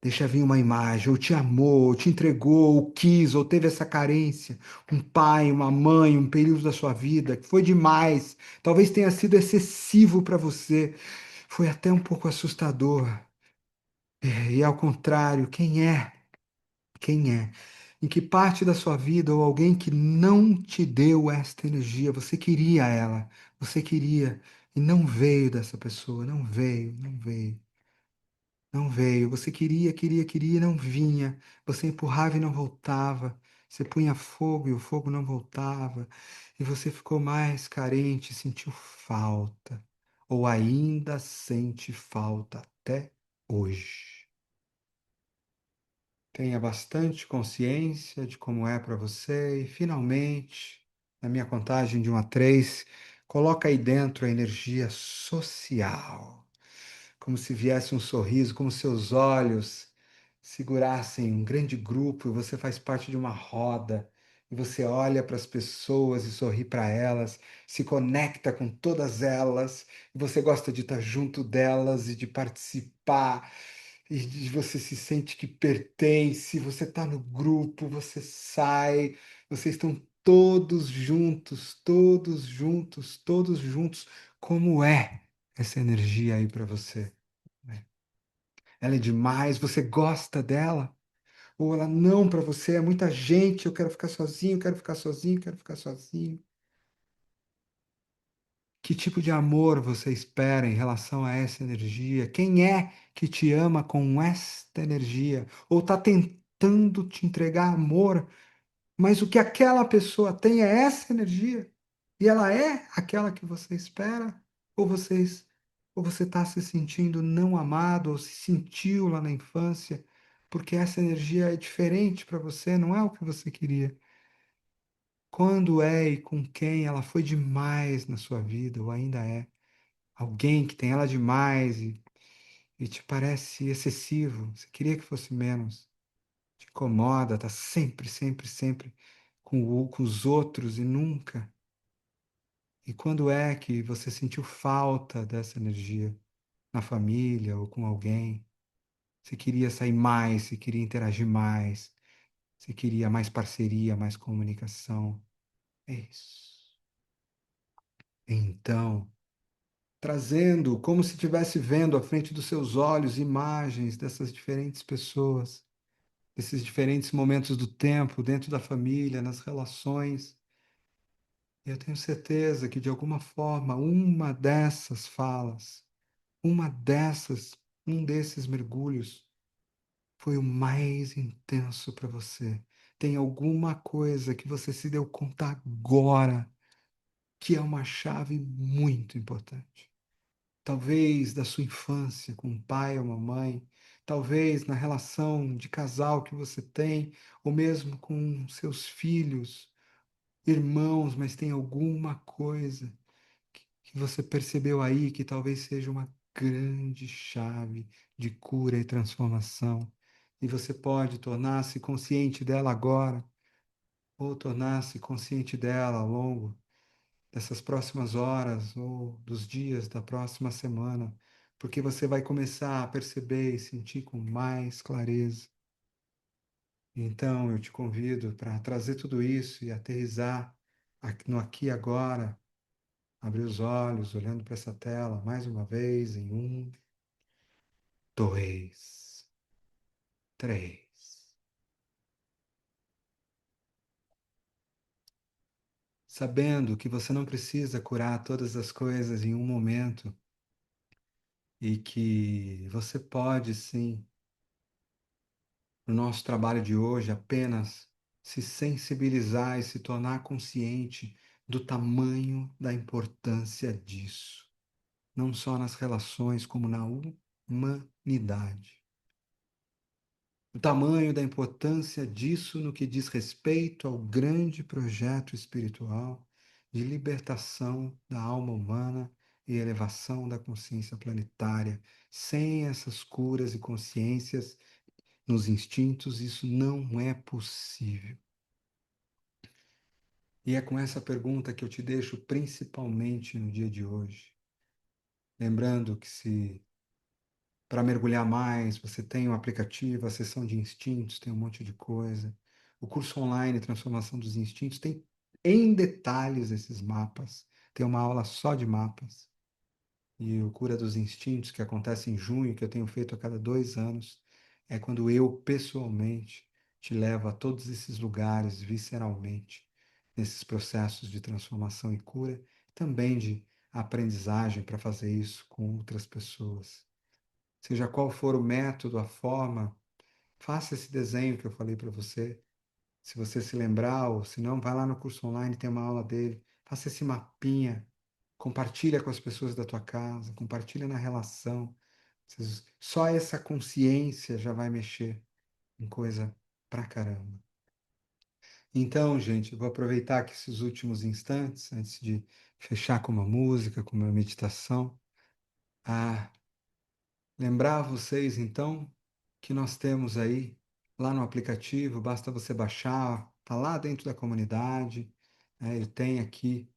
S1: Deixa vir uma imagem, ou te amou, ou te entregou, ou quis, ou teve essa carência. Um pai, uma mãe, um período da sua vida que foi demais. Talvez tenha sido excessivo para você. Foi até um pouco assustador. E ao contrário, quem é? Quem é? Em que parte da sua vida ou alguém que não te deu esta energia? Você queria ela, você queria, e não veio dessa pessoa, não veio, não veio. Não veio. Você queria, queria, queria e não vinha. Você empurrava e não voltava. Você punha fogo e o fogo não voltava. E você ficou mais carente, sentiu falta. Ou ainda sente falta até hoje. Tenha bastante consciência de como é para você e, finalmente, na minha contagem de 1 a 3, coloca aí dentro a energia social. Como se viesse um sorriso, como seus olhos segurassem um grande grupo e você faz parte de uma roda. E você olha para as pessoas e sorri para elas, se conecta com todas elas, e você gosta de estar junto delas e de participar, você se sente que pertence, você está no grupo, você sai, vocês estão todos juntos, todos juntos, todos juntos. Como é essa energia aí para você? Né? Ela é demais, você gosta dela? Ou ela não para você, é muita gente, eu quero ficar sozinho, quero ficar sozinho, quero ficar sozinho. Que tipo de amor você espera em relação a essa energia? Quem é que te ama com esta energia? Ou está tentando te entregar amor, mas o que aquela pessoa tem é essa energia? E ela é aquela que você espera? Ou vocês, ou você está se sentindo não amado, ou se sentiu lá na infância, porque essa energia é diferente para você, não é o que você queria? Quando é e com quem ela foi demais na sua vida, ou ainda é? Alguém que tem ela demais e te parece excessivo, você queria que fosse menos, te incomoda, tá sempre, sempre, sempre com os outros e nunca. E quando é que você sentiu falta dessa energia na família ou com alguém? Você queria sair mais, você queria interagir mais, você queria mais parceria, mais comunicação. É isso. Então, trazendo como se estivesse vendo à frente dos seus olhos imagens dessas diferentes pessoas, desses diferentes momentos do tempo, dentro da família, nas relações. Eu tenho certeza que, de alguma forma, uma dessas falas, uma dessas, um desses mergulhos, foi o mais intenso para você. Tem alguma coisa que você se deu conta agora que é uma chave muito importante. Talvez da sua infância com um pai ou uma mãe, talvez na relação de casal que você tem, ou mesmo com seus filhos, irmãos, mas tem alguma coisa que você percebeu aí que talvez seja uma grande chave de cura e transformação. E você pode tornar-se consciente dela agora, ou tornar-se consciente dela ao longo dessas próximas horas ou dos dias da próxima semana, porque você vai começar a perceber e sentir com mais clareza. Então, eu te convido para trazer tudo isso e aterrissar no aqui e agora, abrir os olhos, olhando para essa tela mais uma vez, em um, dois, três. Sabendo que você não precisa curar todas as coisas em um momento e que você pode sim, no nosso trabalho de hoje, apenas se sensibilizar e se tornar consciente do tamanho da importância disso, não só nas relações, como na humanidade. O tamanho da importância disso no que diz respeito ao grande projeto espiritual de libertação da alma humana e elevação da consciência planetária. Sem essas curas e consciências nos instintos, isso não é possível. E é com essa pergunta que eu te deixo principalmente no dia de hoje. Lembrando que se para mergulhar mais, você tem o aplicativo, a sessão de instintos, tem um monte de coisa. O curso online Transformação dos Instintos tem em detalhes esses mapas. Tem uma aula só de mapas. E o Cura dos Instintos, que acontece em junho, que eu tenho feito a cada 2 anos, é quando eu, pessoalmente, te levo a todos esses lugares, visceralmente, nesses processos de transformação e cura, também de aprendizagem para fazer isso com outras pessoas. Seja qual for o método, a forma, faça esse desenho que eu falei para você. Se você se lembrar, ou se não, vai lá no curso online, tem uma aula dele. Faça esse mapinha, compartilha com as pessoas da tua casa, compartilha na relação. Só essa consciência já vai mexer em coisa pra caramba. Então, gente, eu vou aproveitar aqui esses últimos instantes, antes de fechar com uma música, com uma meditação, a lembrar vocês, então, que nós temos aí, lá no aplicativo, basta você baixar, tá lá dentro da comunidade, né? Ele tem aqui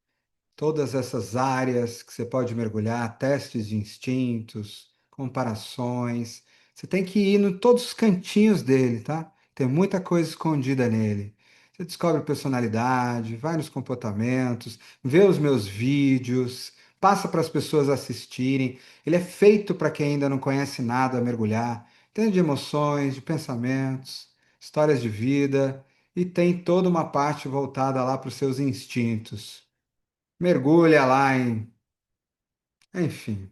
S1: todas essas áreas que você pode mergulhar, testes de instintos, comparações. Você tem que ir em todos os cantinhos dele, tá? Tem muita coisa escondida nele. Você descobre personalidade, vai nos comportamentos, vê os meus vídeos, passa para as pessoas assistirem. Ele é feito para quem ainda não conhece nada a mergulhar. Tem de emoções, de pensamentos, histórias de vida e tem toda uma parte voltada lá para os seus instintos. Mergulha lá em. Enfim.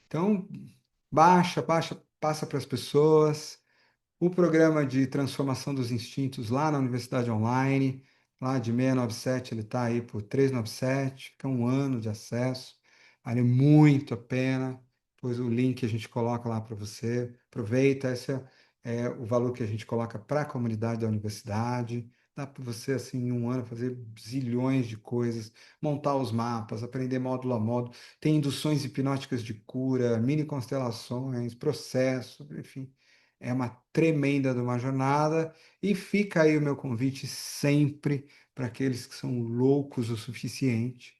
S1: Então, baixa, passa para as pessoas. O programa de transformação dos instintos lá na Universidade Online, lá de 697, ele está aí por 397, fica 1 ano de acesso, vale muito a pena. Pois o link a gente coloca lá para você. Aproveita, esse é o valor que a gente coloca para a comunidade da universidade. Dá para você, assim, em 1 ano, fazer zilhões de coisas, montar os mapas, aprender módulo a módulo. Tem induções hipnóticas de cura, mini constelações, processo, enfim. É uma tremenda de uma jornada e fica aí o meu convite sempre para aqueles que são loucos o suficiente,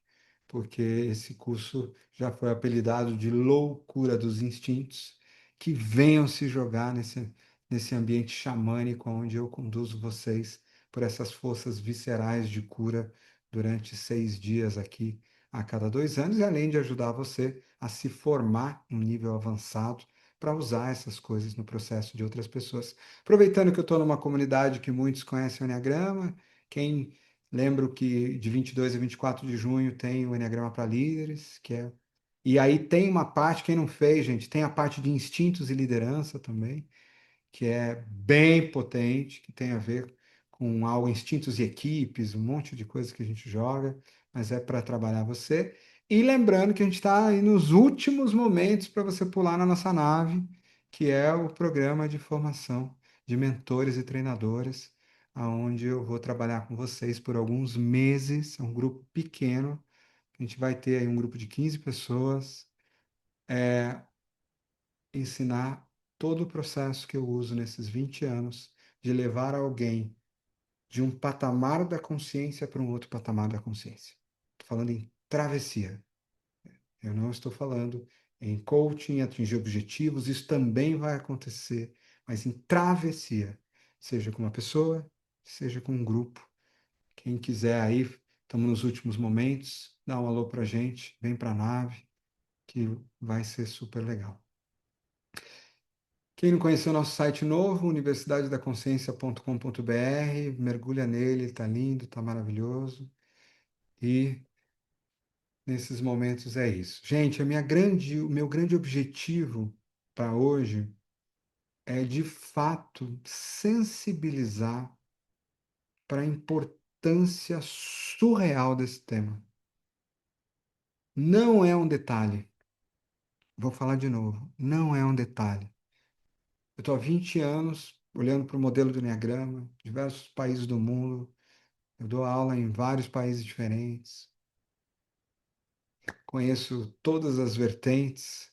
S1: porque esse curso já foi apelidado de loucura dos instintos, que venham se jogar nesse ambiente xamânico onde eu conduzo vocês por essas forças viscerais de cura durante 6 dias aqui a cada 2 anos, e além de ajudar você a se formar um nível avançado para usar essas coisas no processo de outras pessoas. Aproveitando que eu estou numa comunidade que muitos conhecem o Enneagrama, quem lembro que de 22 a 24 de junho tem o Enneagrama para líderes, que é. E aí tem uma parte, quem não fez, gente, tem a parte de instintos e liderança também, que é bem potente, que tem a ver com algo, instintos e equipes, um monte de coisa que a gente joga, mas é para trabalhar você. E lembrando que a gente está aí nos últimos momentos para você pular na nossa nave, que é o programa de formação de mentores e treinadores, aonde eu vou trabalhar com vocês por alguns meses, é um grupo pequeno, a gente vai ter aí um grupo de 15 pessoas, ensinar todo o processo que eu uso nesses 20 anos de levar alguém de um patamar da consciência para um outro patamar da consciência. Estou falando em travessia. Eu não estou falando em coaching, atingir objetivos, isso também vai acontecer, mas em travessia, seja com uma pessoa, seja com um grupo. Quem quiser aí, estamos nos últimos momentos, dá um alô para a gente, vem para a nave, que vai ser super legal. Quem não conheceu o nosso site novo, universidadedaconsciência.com.br, mergulha nele, está lindo, está maravilhoso. E nesses momentos é isso. Gente, o meu grande objetivo para hoje é de fato sensibilizar para a importância surreal desse tema. Não é um detalhe. Vou falar de novo. Não é um detalhe. Eu estou há 20 anos olhando para o modelo do Enneagrama, diversos países do mundo. Eu dou aula em vários países diferentes, conheço todas as vertentes.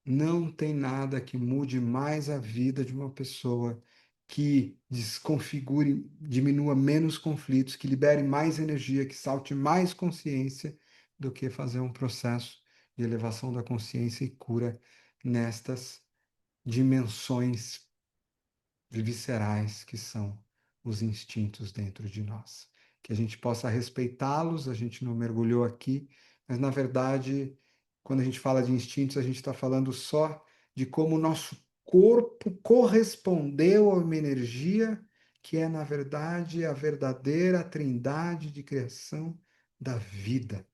S1: Não tem nada que mude mais a vida de uma pessoa, que desconfigure, diminua menos conflitos, que libere mais energia, que salte mais consciência, do que fazer um processo de elevação da consciência e cura nestas dimensões viscerais que são os instintos dentro de nós. Que a gente possa respeitá-los, a gente não mergulhou aqui, mas na verdade, quando a gente fala de instintos, a gente está falando só de como o nosso corpo correspondeu a uma energia que é, na verdade, a verdadeira trindade de criação da vida,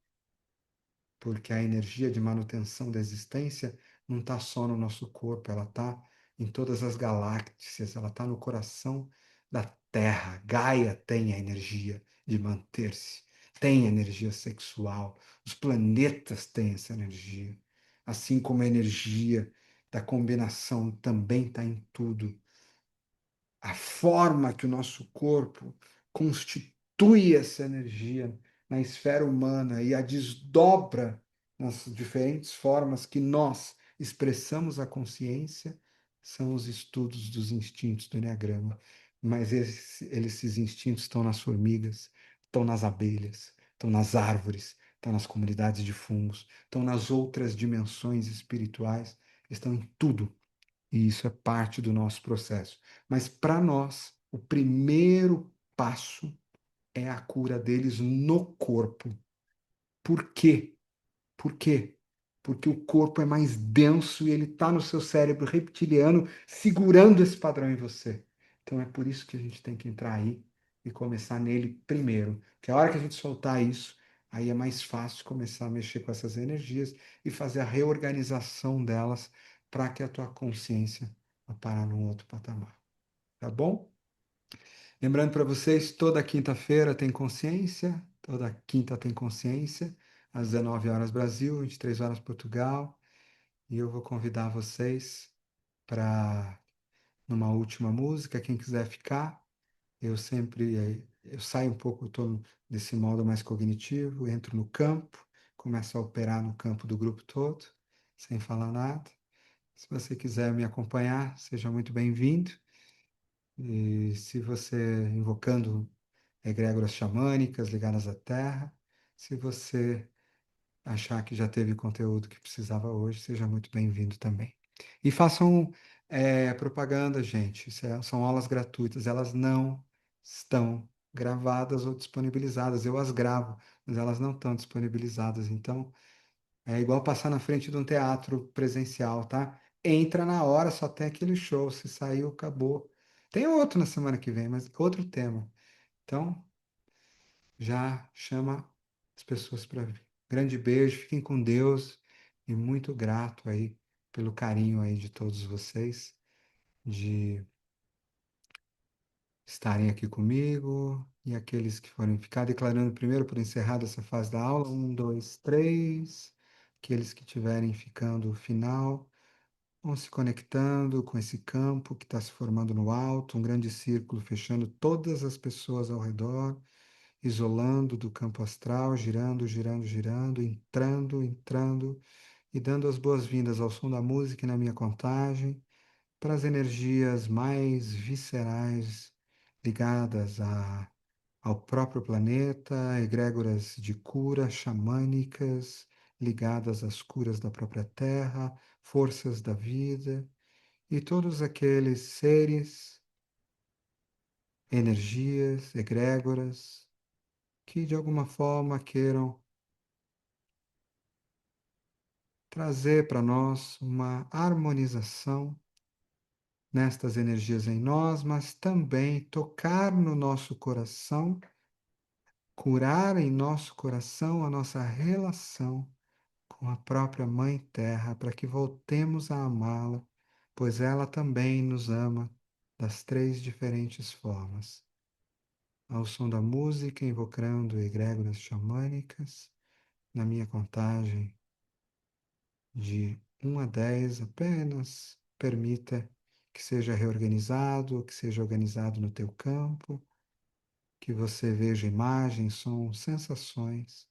S1: porque a energia de manutenção da existência não está só no nosso corpo, ela está em todas as galáxias, ela está no coração da Terra. Gaia tem a energia de manter-se, tem energia sexual, os planetas têm essa energia, assim como a energia da combinação também está em tudo. A forma que o nosso corpo constitui essa energia na esfera humana e a desdobra nas diferentes formas que nós expressamos a consciência são os estudos dos instintos do Enneagrama. Mas esses instintos estão nas formigas, estão nas abelhas, estão nas árvores, estão nas comunidades de fungos, estão nas outras dimensões espirituais, estão em tudo. E isso é parte do nosso processo. Mas para nós, o primeiro passo é a cura deles no corpo. Por quê? Por quê? Porque o corpo é mais denso e ele está no seu cérebro reptiliano segurando esse padrão em você. Então é por isso que a gente tem que entrar aí e começar nele primeiro. Porque a hora que a gente soltar isso, aí é mais fácil começar a mexer com essas energias e fazer a reorganização delas para que a tua consciência vá parar num outro patamar. Tá bom? Lembrando para vocês, toda quinta-feira tem consciência, toda quinta tem consciência, às 19 horas Brasil, 23 horas Portugal, e eu vou convidar vocês para numa última música, quem quiser ficar, eu sempre eu saio um pouco, estou desse modo mais cognitivo, entro no campo, começo a operar no campo do grupo todo, sem falar nada. Se você quiser me acompanhar, seja muito bem-vindo. E se você invocando egrégoras xamânicas ligadas à terra. Se você achar que já teve conteúdo que precisava hoje, seja muito bem-vindo também. E façam propaganda, gente. São aulas gratuitas, elas não estão gravadas ou disponibilizadas. Eu as gravo, mas elas não estão disponibilizadas. Então, é igual passar na frente de um teatro presencial, tá? Entra na hora, só tem aquele show. Se saiu, acabou. Tem outro na semana que vem, mas outro tema. Então, já chama as pessoas para vir. Grande beijo, fiquem com Deus e muito grato aí pelo carinho aí de todos vocês, de estarem aqui comigo e aqueles que forem ficar declarando primeiro por encerrada essa fase da aula. Um, dois, três. Aqueles que estiverem ficando no final, vão se conectando com esse campo que está se formando no alto, um grande círculo fechando todas as pessoas ao redor, isolando do campo astral, girando, girando, girando, entrando, entrando e dando as boas-vindas ao som da música e na minha contagem para as energias mais viscerais ligadas ao próprio planeta, egrégoras de cura xamânicas ligadas às curas da própria Terra, forças da vida e todos aqueles seres, energias, egrégoras que de alguma forma queiram trazer para nós uma harmonização nestas energias em nós, mas também tocar no nosso coração, curar em nosso coração a nossa relação com a própria Mãe Terra, para que voltemos a amá-la, pois ela também nos ama das três diferentes formas. Ao som da música, invocando egrégoras xamânicas, na minha contagem de 1 a 10, apenas permita que seja reorganizado, que seja organizado no teu campo, que você veja imagens, sons, sensações,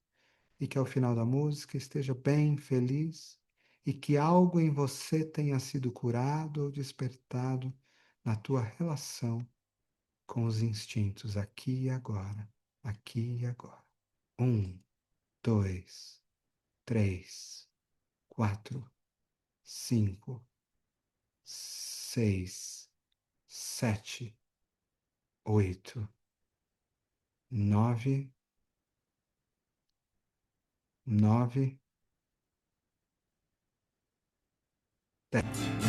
S1: e que ao final da música esteja bem feliz e que algo em você tenha sido curado ou despertado na tua relação com os instintos aqui e agora, aqui e agora. 1, 2, 3, 4, 5, 6, 7, 8, 9, 10.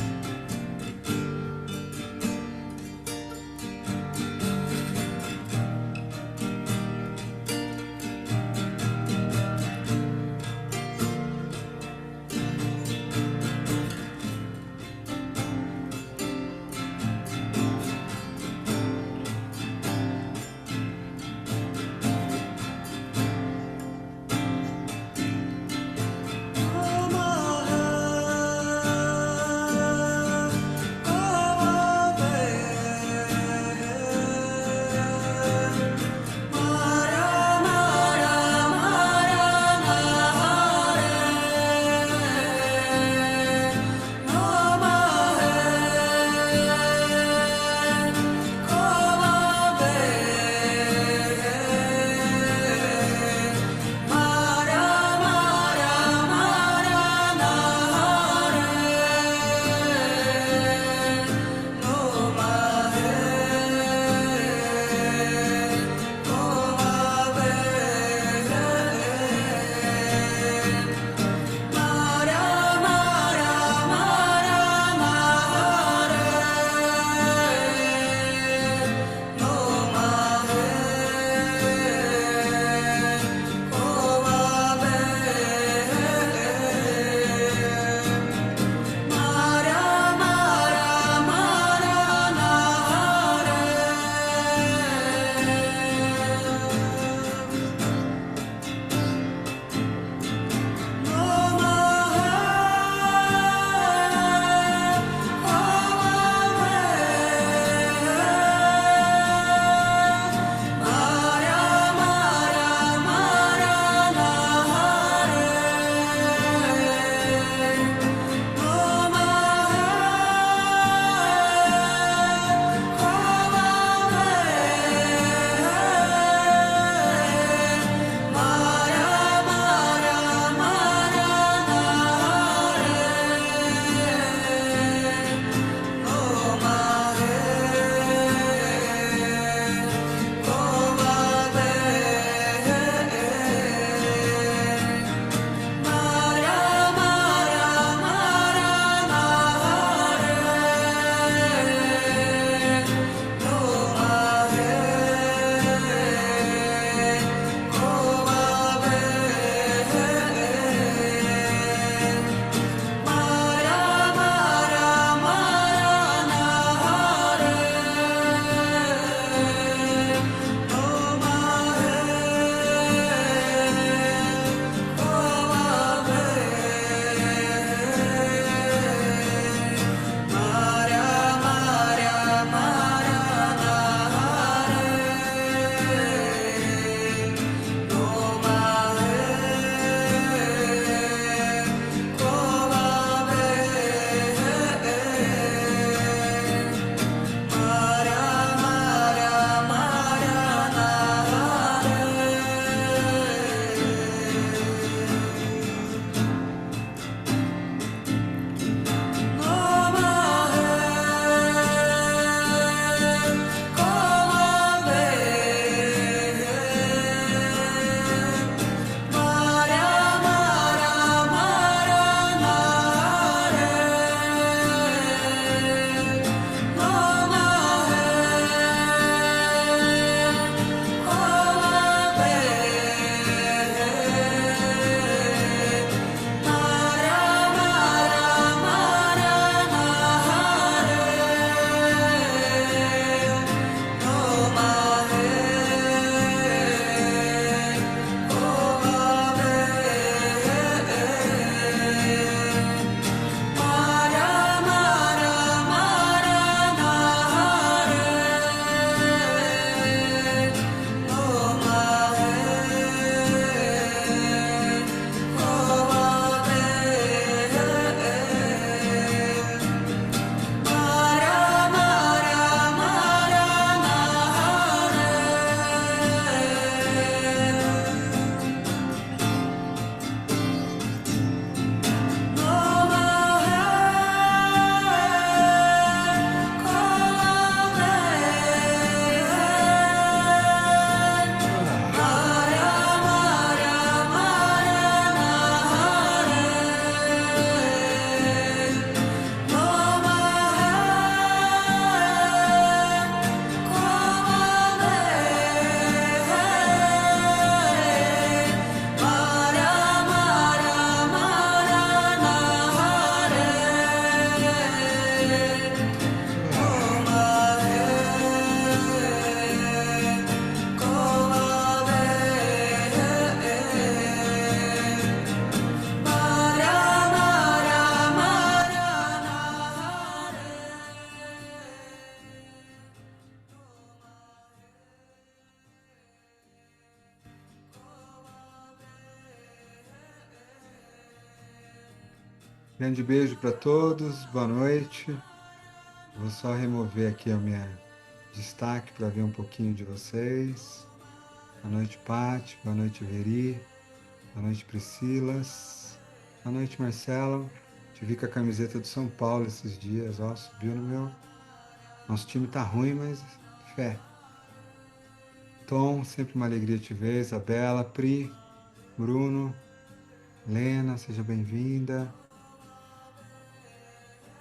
S1: Grande beijo para todos, boa noite. Vou só remover aqui a minha destaque para ver um pouquinho de vocês. Boa noite, Pati. Boa noite, Veri. Boa noite, Priscilas. Boa noite, Marcelo. Te vi com a camiseta do São Paulo esses dias, ó, subiu no meu. Nosso time tá ruim, mas fé. Tom, sempre uma alegria te ver. Isabela, Pri, Bruno, Lena, seja bem-vinda.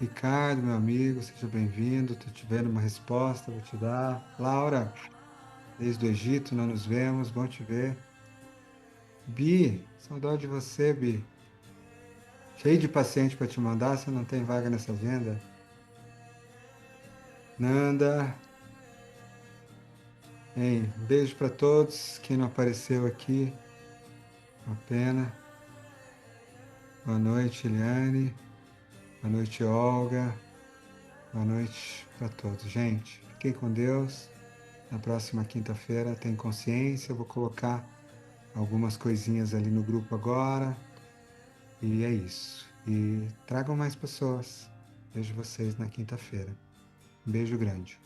S1: Ricardo, meu amigo, seja bem-vindo. Estou te vendo uma resposta, vou te dar. Laura, desde o Egito, não nos vemos, bom te ver. Bi, saudade de você, Bi. Cheio de paciente para te mandar, você não tem vaga nessa agenda? Nanda, hein? Beijo para todos. Quem não apareceu aqui, uma pena. Boa noite, Eliane. Boa noite, Olga. Boa noite para todos. Gente, fiquem com Deus. Na próxima quinta-feira tem consciência. Eu vou colocar algumas coisinhas ali no grupo agora. E é isso. E tragam mais pessoas. Vejo vocês na quinta-feira. Um beijo grande.